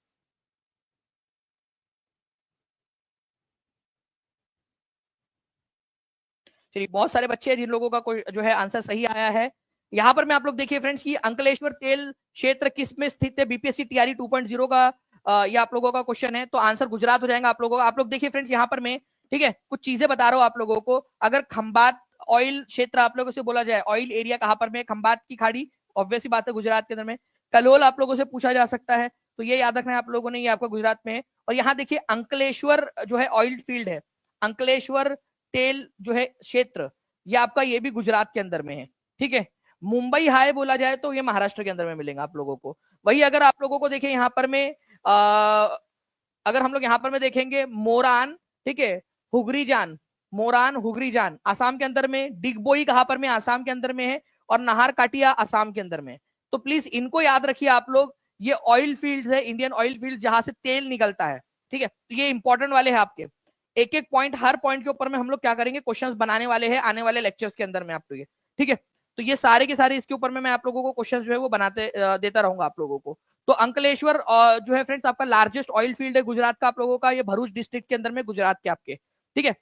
चलिए, बहुत सारे बच्चे हैं जिन लोगों का कोई जो है आंसर सही आया है। यहाँ पर मैं आप लोग देखिए फ्रेंड्स की अंकलेश्वर तेल क्षेत्र किस में स्थित है? बीपीएससी टीआरई 2.0 का ये आप लोगों का क्वेश्चन है, तो आंसर गुजरात हो जाएगा आप लोगों का। आप लोग देखिए फ्रेंड्स, यहाँ पर मैं, ठीक है, कुछ चीजें बता रहा हूँ आप लोगों को। अगर खंबात ऑयल क्षेत्र आप लोगों से बोला जाए, ऑयल एरिया कहाँ पर में? खंबात की खाड़ी, ऑब्वियस बात है गुजरात के अंदर में। कलोल आप लोगों से पूछा जा सकता है, तो ये याद रखना है आप लोगों ने, ये आपका गुजरात में है। और यहाँ देखिए अंकलेश्वर जो है ऑयल फील्ड है, अंकलेश्वर तेल जो है क्षेत्र, ये आपका ये भी गुजरात के अंदर में है। ठीक है, मुंबई हाई बोला जाए तो ये महाराष्ट्र के अंदर में मिलेगा आप लोगों को। वही अगर आप लोगों को देखें यहाँ पर में अगर हम लोग यहाँ पर में देखेंगे मोरान, ठीक है, हुगरी जान, मोरान हुगरी जान आसाम के अंदर में, डिगबोई कहां पर में? आसाम के अंदर में है, और नाहर काटिया आसाम के अंदर में। तो प्लीज इनको याद रखिए आप लोग, ये ऑयल फील्ड है, इंडियन ऑयल फील्ड जहां से तेल निकलता है। ठीक है, तो ये इंपॉर्टेंट वाले हैं आपके। एक एक पॉइंट, हर पॉइंट के ऊपर में हम लोग क्या करेंगे, क्वेश्चंस बनाने वाले हैं आने वाले लेक्चर्स के अंदर में आप लोग। ठीक है, तो ये सारे के सारे इसके ऊपर में मैं आप लोगों को क्वेश्चंस जो है वो बनाते देता रहूंगा आप लोगों को। तो अंकलेश्वर जो है फ्रेंड्स आपका लार्जेस्ट ऑयल फील्ड है गुजरात का आप लोगों का, ये भरूच डिस्ट्रिक्ट के अंदर में गुजरात के आपके। ठीक है,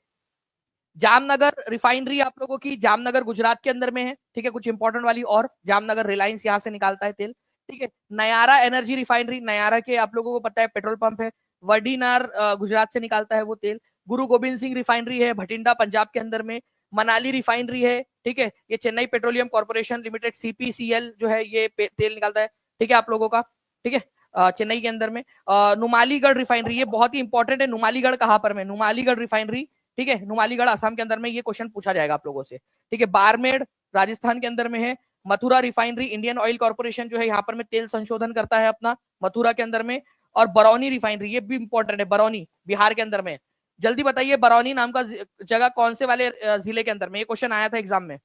जामनगर रिफाइनरी आप लोगों की, जामनगर गुजरात के अंदर में है। ठीक है, कुछ इंपॉर्टेंट वाली, और जामनगर रिलायंस यहां से निकालता है तेल। ठीक है, नयारा एनर्जी रिफाइनरी, नयारा के आप लोगों को पता है पेट्रोल पंप है, वडीनार गुजरात से निकालता है वो तेल। गुरु गोबिंद सिंह रिफाइनरी है भटिंडा पंजाब के अंदर में। मनाली रिफाइनरी है, ठीक है, ये Chennai petroleum corporation limited CPCL जो है ये तेल निकालता है। ठीक है आप लोगों का, ठीक है, चेन्नई के अंदर में। नुमालीगढ़ रिफाइनरी, ये बहुत ही इंपॉर्टेंट है, नुमालीगढ़ कहां पर में? नुमालीगढ़ रिफाइनरी, ठीक है, नुमालीगढ़ आसाम के अंदर में, ये क्वेश्चन पूछा जाएगा आप लोगों से। ठीक है, बारमेर राजस्थान के अंदर में है। Mathura refinery, Indian oil corporation जो है यहाँ पर में तेल संशोधन करता है अपना, मथुरा के अंदर में। और बरौनी रिफाइनरी, ये भी इंपॉर्टेंट है, बरौनी बिहार के अंदर में। जल्दी बताइए बरौनी नाम का जगह कौन से वाले जिले के अंदर में? ये क्वेश्चन आया था एग्जाम में,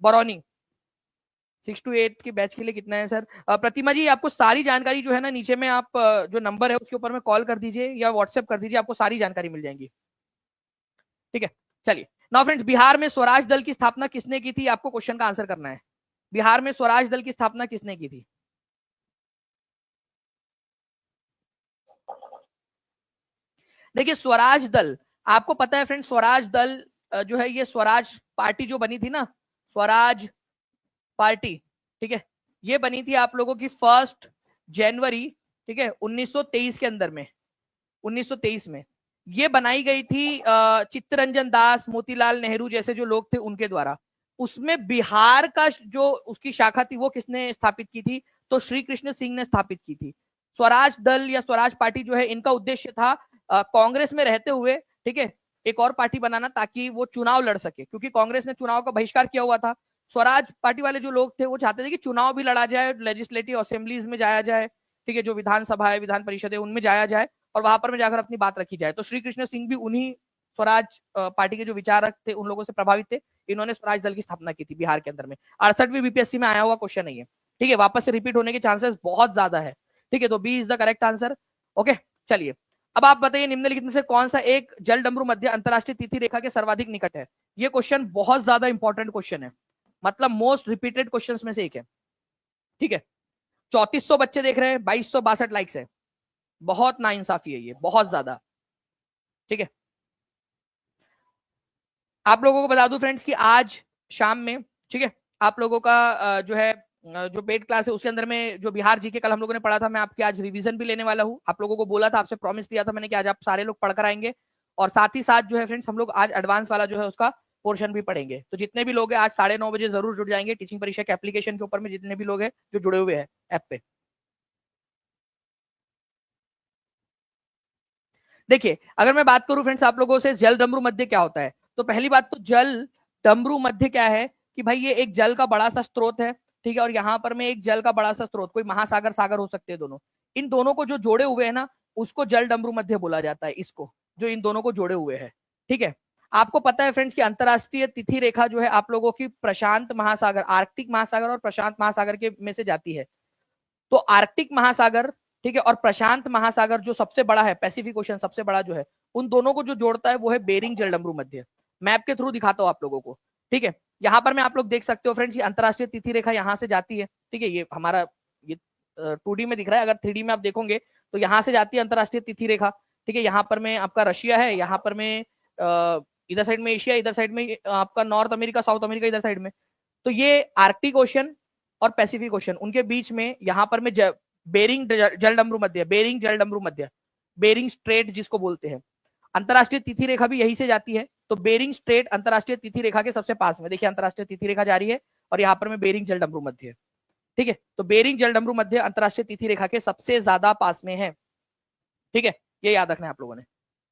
बरौनी। 6 to 8 के बैच के लिए कितना है सर? प्रतिमा जी, आपको सारी जानकारी जो है ना, नीचे में आप जो नंबर है उसके ऊपर में कॉल कर दीजिए या व्हाट्सएप कर दीजिए, आपको सारी जानकारी मिल जाएगी। ठीक है, चलिए नाउ फ्रेंड्स, बिहार में स्वराज दल की स्थापना किसने की थी? आपको क्वेश्चन का आंसर करना है। बिहार में स्वराज दल की स्थापना किसने की थी? देखिए स्वराज दल, आपको पता है फ्रेंड्स, स्वराज दल जो है ये स्वराज पार्टी जो बनी थी ना, स्वराज पार्टी, ठीक है, ये बनी थी आप लोगों की फर्स्ट जनवरी, ठीक है, 1923 के अंदर में, 1923 में ये बनाई गई थी चित्तरंजन दास, मोतीलाल नेहरू जैसे जो लोग थे उनके द्वारा। उसमें बिहार का जो उसकी शाखा थी वो किसने स्थापित की थी? तो श्री कृष्ण सिंह ने स्थापित की थी। स्वराज दल या स्वराज पार्टी जो है, इनका उद्देश्य था कांग्रेस में रहते हुए, ठीक है, एक और पार्टी बनाना ताकि वो चुनाव लड़ सके, क्योंकि कांग्रेस ने चुनाव का बहिष्कार किया हुआ था। स्वराज पार्टी वाले जो लोग थे वो चाहते थे कि चुनाव भी लड़ा जाए, लेजिस्लेटिव असेंबलीज में जाया जाए, ठीक है, जो विधानसभा है, विधान परिषद है, उनमें जाया जाए और वहां पर में जाकर अपनी बात रखी जाए। तो श्री कृष्ण सिंह भी उन्हीं स्वराज पार्टी के जो विचारक थे उन लोगों से प्रभावित थे। इन्होंने स्वराज दल की स्थापना की थी बिहार के अंदर में। 68वीं बीपीएससी में आया हुआ क्वेश्चन नहीं है, ठीक है, वापस से रिपीट होने के चांसेस बहुत ज्यादा है, ठीक है, तो B is the correct answer. Okay, चलिए अब आप बताइए निम्नलिखित में से कौन सा एक जल डमरू मध्य अंतरराष्ट्रीय तिथि रेखा के सर्वाधिक निकट है? ये क्वेश्चन बहुत ज्यादा इंपॉर्टेंट क्वेश्चन है, मतलब मोस्ट रिपीटेड क्वेश्चन में से एक है, ठीक है। 3400 बच्चे देख रहे हैं, 2262 लाइक्स है, बहुत नाइंसाफी है ये, बहुत ज्यादा, ठीक है। आप लोगों को बता दूं फ्रेंड्स कि आज शाम में, ठीक है, आप लोगों का जो है जो पेड क्लास है उसके अंदर में जो बिहार जीके कल हम लोगों ने पढ़ा था, मैं आपके आज रिवीजन भी लेने वाला हूं। आप लोगों को बोला था, आपसे प्रॉमिस किया था मैंने कि आज आप सारे लोग पढ़कर आएंगे, और साथ ही साथ जो है फ्रेंड्स हम लोग आज एडवांस वाला जो है उसका पोर्शन भी पढ़ेंगे। तो जितने भी लोग हैं आज 9:30 बजे जरूर जुड़ जाएंगे टीचिंग परीक्षा के एप्लीकेशन के ऊपर में, जितने भी लोग हैं जो जुड़े हुए हैं ऐप पे। देखिए अगर मैं बात करूं फ्रेंड्स आप लोगों से जल डमरू मध्य क्या होता है, तो पहली बात तो जल डमरू मध्य क्या है कि भाई ये एक जल का बड़ा सा स्रोत है, ठीक है, और यहाँ पर में एक जल का बड़ा सा स्रोत, कोई महासागर सागर हो सकते हैं दोनों, इन दोनों को जो जोड़े हुए है ना उसको जल डमरू मध्य बोला जाता है, इसको जो इन दोनों को जोड़े हुए है, ठीक है। आपको पता है फ्रेंड्स कि अंतरराष्ट्रीय तिथि रेखा जो है आप लोगों की प्रशांत महासागर, आर्कटिक महासागर और प्रशांत महासागर के में से जाती है। तो आर्कटिक महासागर, ठीक है, और प्रशांत महासागर जो सबसे बड़ा है, पैसिफिक ओशन सबसे बड़ा जो है, उन दोनों को जो जोड़ता है वो है बेरिंग जलडमरू मध्य। मैप के थ्रू दिखाता हूं आप लोगों को, ठीक है। यहाँ पर मैं आप लोग देख सकते हो फ्रेंड्स, ये अंतरराष्ट्रीय तिथि रेखा यहाँ से जाती है, ठीक है, ये हमारा ये 2D में दिख रहा है, अगर 3D में आप देखोगे तो यहाँ से जाती है अंतरराष्ट्रीय तिथि रेखा, ठीक है। यहाँ पर में आपका रशिया है, यहाँ पर में इधर साइड में एशिया, इधर साइड में आपका नॉर्थ अमेरिका, साउथ अमेरिका इधर साइड में। तो ये आर्कटिक ओशन और पैसिफिक ओशन, उनके बीच में यहाँ पर में बेरिंग जलडमरू मध्य, बेरिंग जलडमरू मध्य, बेरिंग स्ट्रेट जिसको बोलते हैं। अंतरराष्ट्रीय तिथि रेखा भी यही से जाती है, तो बेरिंग स्ट्रेट अंतरराष्ट्रीय तिथि रेखा के सबसे पास में, देखिए अंतरराष्ट्रीय तिथि रेखा जा रही है और यहाँ पर में बेरिंग जलडमरू मध्य है, ठीक है। तो बेरिंग जलडमरू मध्य अंतरराष्ट्रीय तिथि रेखा के सबसे ज्यादा पास में है, ठीक है, ये याद रखना है आप लोगों ने।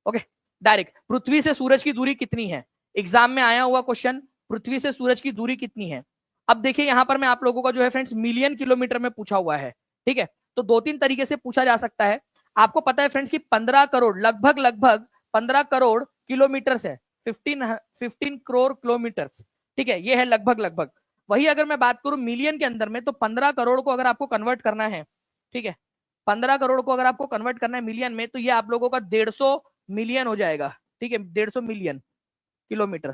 ओके, डायरेक्ट पृथ्वी से सूरज की दूरी कितनी है, एग्जाम में आया हुआ क्वेश्चन, पृथ्वी से सूरज की दूरी कितनी है। अब देखिए यहां पर मैं आप लोगों का जो है फ्रेंड्स मिलियन किलोमीटर में पूछा हुआ है, ठीक है, तो दो तीन तरीके से पूछा जा सकता है। आपको पता है फ्रेंड्स कि 15 करोड़, लगभग लगभग 15 करोड़ किलोमीटर है, 15 करोड़ किलोमीटर, ठीक है, ये है लगभग लगभग। वही अगर मैं बात करूं मिलियन के अंदर में, तो 15 करोड़ को अगर आपको कन्वर्ट करना है, ठीक है, 15 करोड़ को अगर आपको कन्वर्ट करना है मिलियन में, तो ये आप लोगों का 150 मिलियन हो जाएगा, ठीक है, 150 मिलियन किलोमीटर,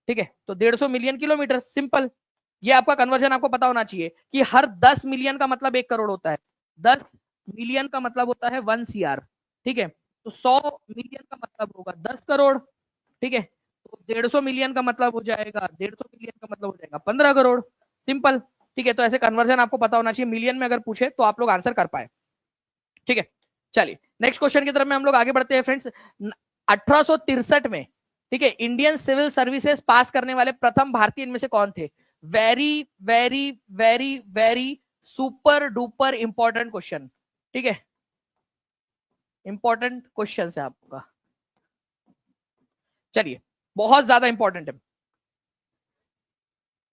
ठीक है, तो 150 मिलियन किलोमीटर, सिंपल। ये आपका कन्वर्जन आपको पता होना चाहिए कि हर 10 मिलियन का मतलब 1 करोड़ होता है, 10 मिलियन का मतलब होता है 1 CR, ठीक है, तो 100 मिलियन का मतलब होगा 10 करोड़, ठीक है, तो 150 मिलियन का मतलब हो जाएगा, 150 मिलियन का मतलब हो जाएगा 15 करोड़, सिंपल, ठीक है। तो ऐसे कन्वर्जन आपको पता होना चाहिए, मिलियन में अगर पूछे तो आप लोग आंसर कर पाए, ठीक है। चलिए नेक्स्ट क्वेश्चन की तरफ में हम लोग आगे बढ़ते हैं फ्रेंड्स। 1863 में, ठीक है, इंडियन सिविल सर्विसेज पास करने वाले प्रथम भारतीय इनमें से कौन थे? Very very very very super duper important question, ठीक है, इंपॉर्टेंट क्वेश्चन है आपका, चलिए बहुत ज्यादा इंपॉर्टेंट है।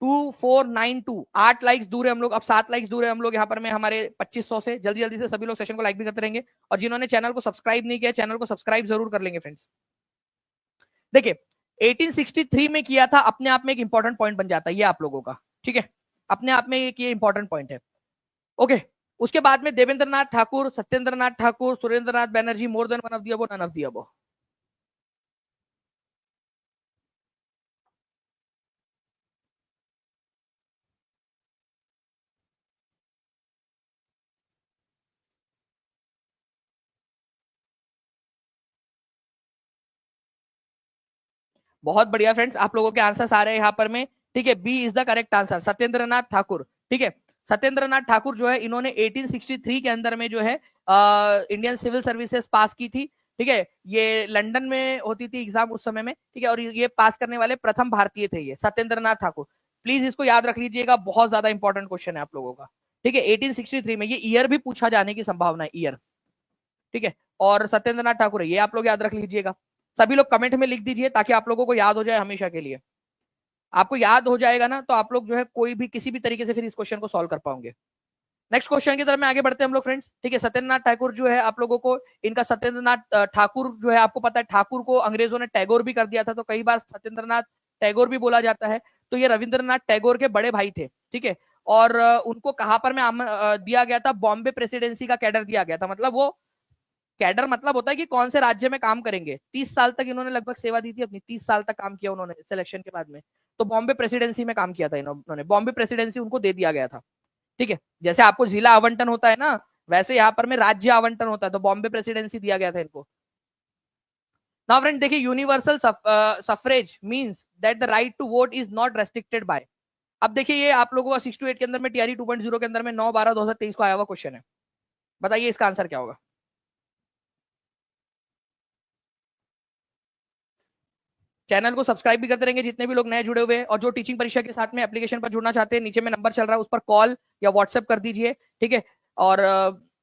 2492, 8 लाइक्स दूर है हम लोग, अब 7 लाइक्स दूर है हम लोग यहाँ पर में हमारे 2500 से। जल्दी जल्दी से सभी लोग सेशन को लाइक भी करते रहेंगे, और जिन्होंने चैनल को सब्सक्राइब नहीं किया चैनल को सब्सक्राइब जरूर कर लेंगे फ्रेंड्स। देखिए 1863 में किया था, अपने आप में एक इंपॉर्टेंट पॉइंट बन जाता है ये आप लोगों का, ठीक है, अपने आप में एक ये इंपॉर्टेंट पॉइंट है। ओके, उसके बाद में Devendra Nath Thakur, Satyendra Nath Thakur, Surendra Nath Banerjee, more than one of the above, none of the above. बहुत बढ़िया फ्रेंड्स, आप लोगों के आंसर आ रहे हैं यहाँ पर में, ठीक है, B is the correct answer, Satyendra Nath Thakur, ठीक है। सत्येंद्रनाथ ठाकुर जो है इन्होंने 1863 के अंदर में जो है इंडियन सिविल सर्विसेज पास की थी। ठीक है, ये लंदन में होती थी एग्जाम उस समय में। ठीक है, और ये पास करने वाले प्रथम भारतीय थे ये सत्येंद्रनाथ ठाकुर। प्लीज इसको याद रख लीजिएगा, बहुत ज्यादा इंपॉर्टेंट क्वेश्चन है आप लोगों का। ठीक है, 1863 में, ये ईयर भी पूछा जाने की संभावना है, ईयर। ठीक है, और सत्येंद्रनाथ ठाकुर है, ये आप लोग याद रख लीजिएगा। सभी लोग कमेंट में लिख दीजिए ताकि आप लोगों को याद हो जाए हमेशा के लिए। आपको याद हो जाएगा ना तो आप लोग जो है कोई भी किसी भी तरीके से फिर इस क्वेश्चन को सॉल्व कर पाओगे। नेक्स्ट क्वेश्चन की तरफ में आगे बढ़ते हैं हम लोग फ्रेंड्स। ठीक है, सत्येंद्रनाथ ठाकुर जो है आप लोगों को, इनका सत्येंद्रनाथ ठाकुर जो है आपको पता है, ठाकुर को अंग्रेजों ने टैगोर भी कर दिया था, तो कई बार सत्येंद्रनाथ टैगोर भी बोला जाता है। तो ये रविंद्रनाथ टैगोर के बड़े भाई थे। ठीक है, और उनको कहां पर में दिया गया था, बॉम्बे प्रेसिडेंसी का कैडर दिया गया था। मतलब वो कैडर मतलब होता है कि कौन से राज्य में काम करेंगे। 30 साल तक इन्होंने लगभग सेवा दी थी अपनी, 30 साल तक काम किया उन्होंने सिलेक्शन के बाद में। तो बॉम्बे प्रेसिडेंसी में काम किया था इन्होंने, बॉम्बे प्रेसिडेंसी उनको दे दिया गया था। ठीक है, जैसे आपको जिला आवंटन होता है ना, वैसे यहाँ पर में राज्य आवंटन होता है, तो बॉम्बे प्रेसिडेंसी दिया गया था इनको। नाउ फ्रेंड देखिए, universal suffrage means that the right to vote is not restricted by. अब देखिए, ये आप लोगों का 6 to 8 के अंदर में टीआरई 2.0 के अंदर में 9/12/2023 को आया हुआ क्वेश्चन है। बताइए इसका आंसर क्या होगा। चैनल को सब्सक्राइब भी करते रहेंगे जितने भी लोग नए जुड़े हुए हैं, और जो टीचिंग परीक्षा के साथ में एप्लीकेशन पर जुड़ना चाहते हैं, नीचे में नंबर चल रहा है, उस पर कॉल या व्हाट्सएप कर दीजिए। ठीक है, और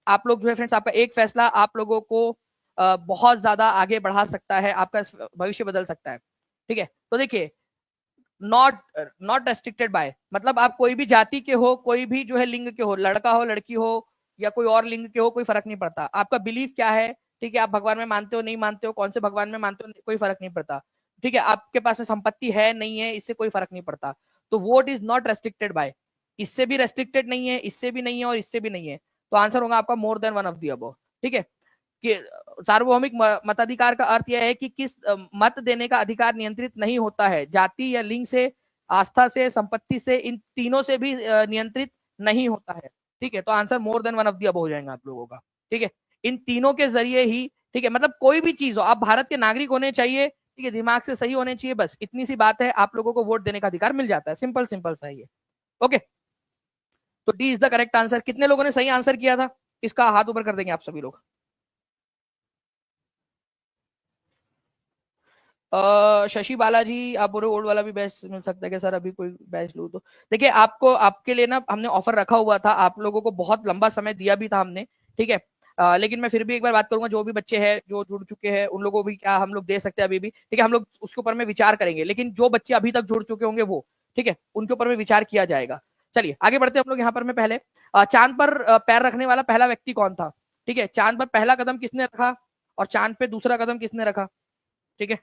आप लोग जो है फ्रेंड्स, आपका एक फैसला आप लोगों को बहुत ज्यादा आगे बढ़ा सकता है, आपका भविष्य बदल सकता है। ठीक है, तो देखिए, नॉट नॉट रेस्ट्रिक्टेड बाय मतलब आप कोई भी जाति के हो, कोई भी जो है लिंग के हो, लड़का हो लड़की हो या कोई और लिंग के हो, कोई फर्क नहीं पड़ता। आपका बिलीफ क्या है, ठीक है, आप भगवान में मानते हो नहीं मानते हो, कौन से भगवान में मानते हो, कोई फर्क नहीं पड़ता। ठीक है, आपके पास में संपत्ति है नहीं है, इससे कोई फर्क नहीं पड़ता। तो vote is not restricted by, इससे भी रेस्ट्रिक्टेड नहीं है, इससे भी नहीं है, और इससे भी नहीं है। तो आंसर होगा आपका मोर than one of the above. ठीक है, कि सार्वभौमिक मताधिकार का अर्थ यह है कि किस मत देने का अधिकार नियंत्रित नहीं होता है, जाति या लिंग से, आस्था से, संपत्ति से, इन तीनों से भी नियंत्रित नहीं होता है। ठीक है, तो answer more than one of the above हो जाएगा आप लोगों का। ठीक है, इन तीनों के जरिए ही, ठीक है, मतलब कोई भी चीज हो, आप भारत के नागरिक होने चाहिए, ठीक है, दिमाग से सही होने चाहिए, बस इतनी सी बात है, आप लोगों को वोट देने का अधिकार मिल जाता है। सिंपल सिंपल सा ही है। ओके, तो D is the correct answer. कितने लोगों ने सही आंसर किया था, इसका हाथ ऊपर कर देंगे आप सभी लोग। शशि बालाजी, आप बोलो ओल्ड वाला भी बैच मिल सकता है कि सर अभी कोई बैच लूँ तो। देखिए, आपको आपके लिए ना हमने ऑफर रखा हुआ था, आप लोगों को बहुत लंबा समय दिया भी था हमने। ठीक है, लेकिन मैं फिर भी एक बार बात करूंगा, जो भी बच्चे हैं जो जुड़ चुके हैं उन लोगों को भी क्या हम लोग दे सकते हैं अभी भी। ठीक है, हम लोग उसके ऊपर में विचार करेंगे, लेकिन जो बच्चे अभी तक जुड़ चुके होंगे वो, ठीक है, उनके ऊपर में विचार किया जाएगा। चलिए आगे बढ़ते हैं हम लोग। यहाँ पर मैं पहले चांद पर पैर रखने वाला पहला व्यक्ति कौन था। ठीक है, चांद पर पहला कदम किसने रखा और चांद पे दूसरा कदम किसने रखा। ठीक है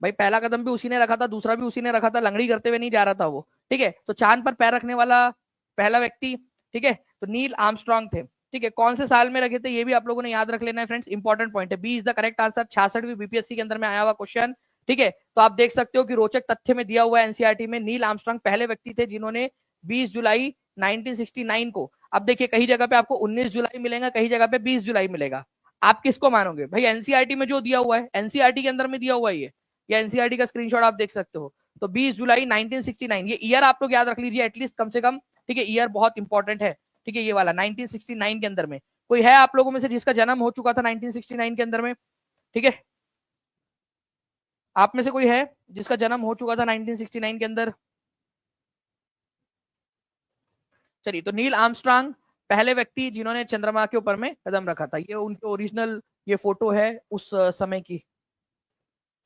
भाई, पहला कदम भी उसी ने रखा था, दूसरा भी उसी ने रखा था, लंगड़ी करते हुए नहीं जा रहा था वो। ठीक है, तो चांद पर पैर रखने वाला पहला व्यक्ति, ठीक है, तो नील आर्मस्ट्रांग थे। ठीक है, कौन से साल में रखे थे ये भी आप लोगों ने याद रख लेना है फ्रेंड्स, इंपॉर्टेंट पॉइंट है। B is the correct answer, 66वीं बीपीएससी के अंदर में आया हुआ क्वेश्चन। ठीक है, तो आप देख सकते हो कि रोचक तथ्य में दिया हुआ है एनसीईआरटी में, नील आर्मस्ट्रांग पहले व्यक्ति थे जिन्होंने 20 जुलाई 1969 को, अब देखिए कहीं जगह पे आपको 19 जुलाई मिलेगा, कहीं जगह पे 20 जुलाई मिलेगा। आप किसको मानोगे भाई, एनसीईआरटी में जो दिया हुआ है, एनसीईआरटी के अंदर में दिया हुआ है ये, या एनसीईआरटी का स्क्रीनशॉट आप देख सकते हो। तो 20 जुलाई 1969, ये ईयर आप लोग याद रख लीजिए एटलीस्ट, कम से कम। ठीक है, ईयर बहुत इंपॉर्टेंट है। ठीक है, ये वाला 1969 के अंदर में, कोई है आप लोगों में से जिसका जन्म हो चुका था 1969 के अंदर में। ठीक है, आप में से कोई है जिसका जन्म हो चुका था 1969 के अंदर। चलिए, तो नील आर्मस्ट्रांग पहले व्यक्ति जिन्होंने चंद्रमा के ऊपर में कदम रखा था, ये उनके ओरिजिनल ये फोटो है उस समय की।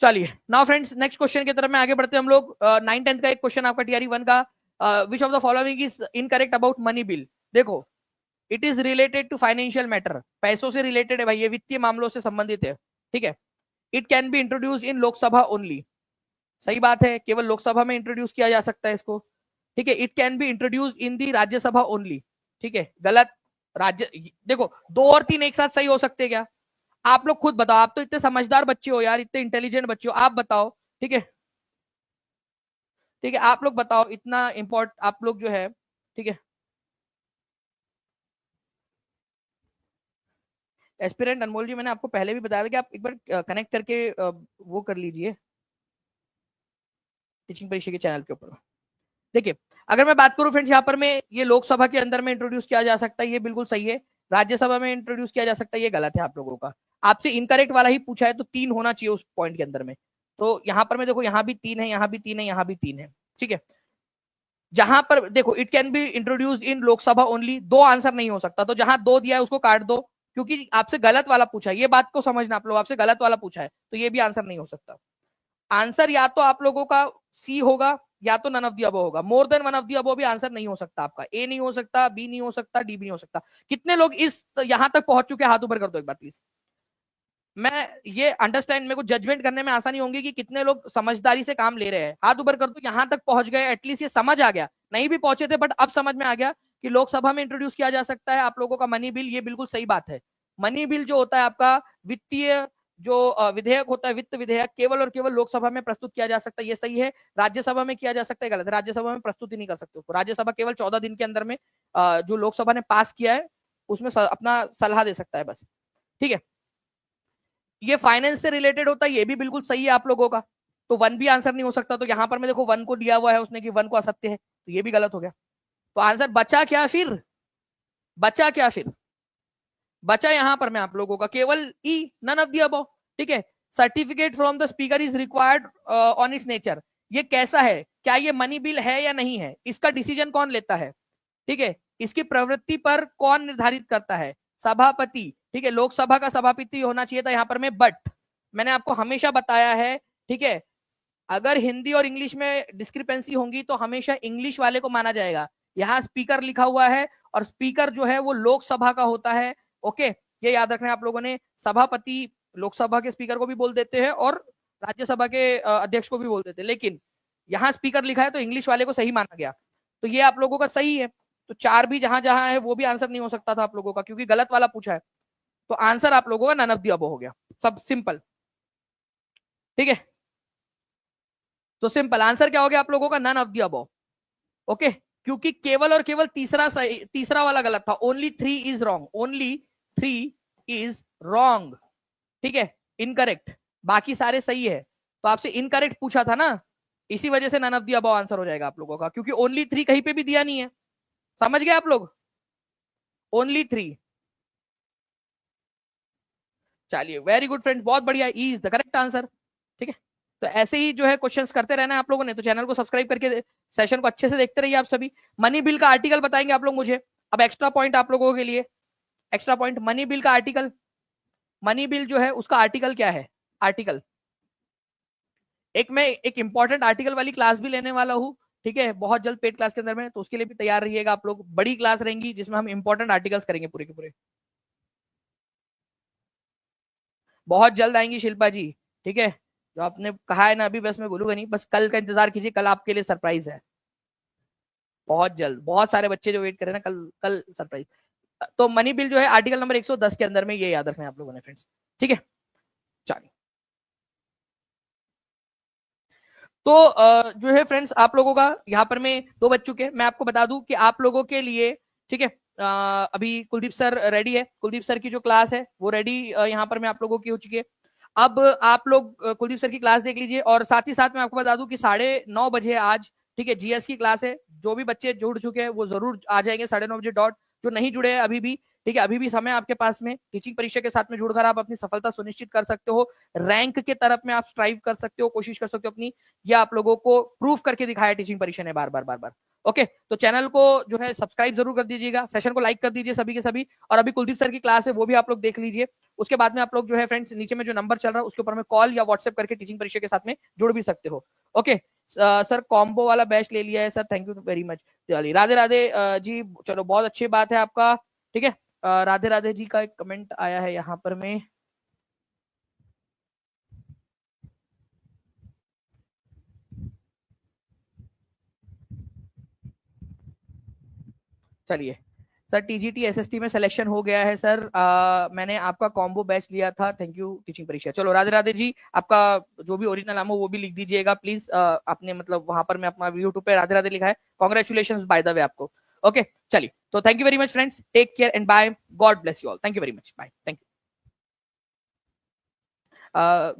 चलिए नाउ फ्रेंड्स, नेक्स्ट क्वेश्चन की तरफ में आगे बढ़ते हैं हम लोग। 9-10 का एक क्वेश्चन आपका टीआरई 1 का, which of the following is incorrect about money bill. देखो, it is related to financial matter, पैसों से रिलेटेड है भाई, ये वित्तीय मामलों से संबंधित है। ठीक है, it can be introduce in Lok Sabha only, सही बात है, केवल लोकसभा में इंट्रोड्यूस किया जा सकता है इसको। ठीक है, it can be introduce in the Rajya Sabha only. ठीक है, गलत। राज्य, देखो, दो और तीन एक साथ सही हो सकते हैं क्या, आप लोग खुद बताओ, आप तो इतने समझदार बच्चे हो यार, इतने इंटेलिजेंट बच्चे हो, आप बताओ। ठीक है, ठीक है, आप लोग बताओ, इतना इंपॉर्ट आप लोग जो है। ठीक है, एस्पिरेंट अनमोल जी, मैंने आपको पहले भी बताया था कि आप एक बार कनेक्ट करके वो कर लीजिए। टीचिंग परीक्षा के चैनल के ऊपर। देखिए, अगर मैं बात करूं फ्रेंड्स, यहाँ पर मैं ये लोकसभा के अंदर में इंट्रोड्यूस किया जा सकता है, ये बिल्कुल सही है। राज्यसभा में इंट्रोड्यूस किया जा सकता है, ये गलत है आप लोगों का। आपसे इनकरेक्ट वाला ही पूछा है, तो 3 होना चाहिए उस पॉइंट के अंदर में। तो यहाँ पर मैं देखो, यहाँ भी 3 है, यहाँ भी 3 है, यहाँ भी 3 है, ठीक है। जहां पर देखो, it can be introduced in Lok Sabha only, 2 answer नहीं हो सकता। तो जहां 2 दिया है उसको काट दो, क्योंकि आपसे गलत वाला पूछा है। ये बात को समझना आप लोग, आपसे गलत वाला पूछा है, तो ये भी आंसर नहीं हो सकता। आंसर या तो आप लोगों का सी होगा, या तो नन ऑफ दी अबव होगा। मोर than one of the above भी आंसर नहीं हो सकता आपका। ए नहीं हो सकता, बी नहीं हो सकता, डी भी नहीं हो सकता। कितने लोग इस यहां तक पहुंच चुके हैं, हाथ ऊपर कर दो एक बार प्लीज। मैं ये अंडरस्टैंड, मेरे को जजमेंट करने में आसानी होगी कि कितने लोग समझदारी से काम ले रहे हैं। हाथ ऊपर कर दो, यहां तक पहुंच गए, एटलीस्ट ये समझ आ गया। नहीं भी पहुंचे थे, बट अब समझ में आ गया कि लोकसभा में इंट्रोड्यूस किया जा सकता है आप लोगों का मनी बिल। ये बिल्कुल सही बात है। मनी बिल जो होता है आपका वित्तीय जो विधेयक होता है, वित्त विधेयक, केवल और केवल लोकसभा में प्रस्तुत किया जा सकता है, ये सही है। राज्यसभा में किया जा सकता है, गलत है। राज्यसभा में प्रस्तुत ही नहीं कर सकते उसको। राज्यसभा केवल 14 दिन के अंदर में जो लोकसभा ने पास किया है उसमें अपना सलाह दे सकता है, बस, ठीक है। ये फाइनेंस से रिलेटेड होता है, ये भी बिल्कुल सही है आप लोगों का। तो 1 भी आंसर नहीं हो सकता। तो यहां पर मैं देखो 1 को दिया हुआ है उसने कि 1 को असत्य है, तो ये भी गलत हो गया। तो आंसर बचा क्या फिर? बचा क्या फिर? बचा यहां पर मैं आप लोगों का केवल ई, नन ऑफ दी अबव, ठीक है। Certificate from the speaker is required on it's nature. ये कैसा है? क्या ये मनी बिल है या नहीं है? इसका डिसीजन कौन लेता है? ठीक है। इसकी प्रवृत्ति पर कौन निर्धारित करता है? सभापति, ठीक है। लोकसभा का सभापति होना चाहिए था यहाँ पर में, बट मैंने आपको हमेशा बताया है, ठीक है, अगर हिंदी और इंग्लिश में डिस्क्रिपेंसी होंगी तो हमेशा इंग्लिश वाले को माना जाएगा। यहाँ स्पीकर लिखा हुआ है, और स्पीकर जो है वो लोकसभा का होता है। ओके, ये याद रखना है आप लोगों ने। सभापति लोकसभा के स्पीकर को भी बोल देते हैं, और राज्यसभा के अध्यक्ष को भी बोल देते हैं, लेकिन यहाँ स्पीकर लिखा है तो इंग्लिश वाले को सही माना गया। तो ये आप लोगों का सही है। तो 4 भी जहां जहां है वो भी आंसर नहीं हो सकता था आप लोगों का, क्योंकि गलत वाला पूछा है। तो आंसर आप लोगों का नन ऑफ द अबव हो गया। सब सिंपल, ठीक है। तो सिंपल आंसर क्या हो गया आप लोगों का? None of the above. Okay, क्योंकि केवल और केवल तीसरा वाला गलत था। Only 3 is wrong, only 3 is wrong, ठीक है, इनकरेक्ट। बाकी सारे सही है। तो आपसे इनकरेक्ट पूछा था ना, इसी वजह से none of the above answer हो जाएगा आप लोगों का, क्योंकि ओनली 3 कहीं पे भी दिया नहीं है। समझ गए आप लोग? ओनली 3। चलिए, वेरी गुड फ्रेंड्स, बहुत बढ़िया। E is the correct answer, ठीक है। तो ऐसे ही जो है क्वेश्चंस करते रहना है आप लोगों ने। तो चैनल को सब्सक्राइब करके सेशन को अच्छे से देखते रहिए आप सभी। मनी बिल का आर्टिकल बताएंगे आप लोग मुझे। अब एक्स्ट्रा पॉइंट आप लोगों के लिए, एक्स्ट्रा पॉइंट, मनी बिल का आर्टिकल। मनी बिल जो है उसका आर्टिकल क्या है? आर्टिकल मैं एक इंपॉर्टेंट आर्टिकल वाली क्लास भी लेने वाला हूँ, ठीक है, बहुत जल्द पेड क्लास के अंदर में। तो उसके लिए भी तैयार रहिएगा आप लोग। बड़ी क्लास रहेंगी जिसमें हम इंपॉर्टेंट आर्टिकल्स करेंगे पूरे के पूरे। बहुत जल्द आएंगी शिल्पा जी, ठीक है। जो आपने कहा है ना अभी, बस मैं बोलूंगा नहीं, बस कल का इंतजार कीजिए। कल आपके लिए सरप्राइज है, बहुत जल्द। बहुत सारे बच्चे जो वेट कर रहे हैं ना, कल कल सरप्राइज। तो मनी बिल जो है आर्टिकल नंबर 110 के अंदर में, ये याद रखना है आप लोगों ने फ्रेंड्स, ठीक है। चलिए, तो जो है फ्रेंड्स, आप लोगों का यहाँ पर में 2 बज चुके हैं। मैं आपको बता दूं कि आप लोगों के लिए, ठीक है, अभी कुलदीप सर रेडी है। कुलदीप सर की जो क्लास है वो रेडी यहाँ पर में आप लोगों की हो चुकी है। अब आप लोग कुलदीप सर की क्लास देख लीजिए, और साथ ही साथ मैं आपको बता दूं कि 9:30 आज, ठीक है, जीएस की क्लास है। जो भी बच्चे जुड़ चुके हैं वो जरूर आ जाएंगे 9:30 डॉट। जो नहीं जुड़े हैं अभी भी, ठीक है, अभी भी समय आपके पास में। टीचिंग परीक्षा के साथ में जुड़कर आप अपनी सफलता सुनिश्चित कर सकते हो। रैंक के तरफ में आप स्ट्राइव कर सकते हो, कोशिश कर सकते हो अपनी। या आप लोगों को प्रूफ करके दिखाया टीचिंग परीक्षा ने बार बार बार बार। ओके, तो चैनल को जो है सब्सक्राइब जरूर कर दीजिएगा, सेशन को लाइक कर दीजिए सभी के सभी। और अभी कुलदीप सर की क्लास है वो भी आप लोग देख लीजिए। उसके बाद में आप लोग जो है फ्रेंड्स, नीचे में जो नंबर चल रहा है उसके ऊपर में कॉल या व्हाट्सएप करके टीचिंग परीक्षा के साथ में जुड़ भी सकते हो। ओके सर, कॉम्बो वाला बैच ले लिया है sir, thank you very much. चलिए, राधे राधे जी, चलो बहुत अच्छी बात है आपका, ठीक है। राधे राधे जी का एक कमेंट आया है यहाँ पर में। चलिए सर, टीजीटी एसएसटी में सिलेक्शन हो गया है सर। मैंने आपका कॉम्बो बैच लिया था, थैंक यू टीचिंग परीक्षा। चलो राधे राधे जी, आपका जो भी ओरिजिनल नाम हो वो भी लिख दीजिएगा प्लीज। आपने मतलब वहां पर मैं अपना यूट्यूब पे राधे राधे लिखा है। कॉन्ग्रेचुलेशन बाय द वे आपको। ओके, चलिए, तो thank you very much friends, take care and bye, God bless you all, thank you very much, bye, thank you.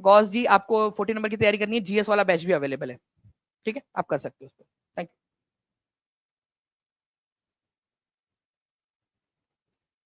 Gaus ji, आपको 14 नंबर की तैयारी करनी है, जीएस वाला बैच भी अवेलेबल है। ठीक है, आप कर सकते हो उसको। Thank you.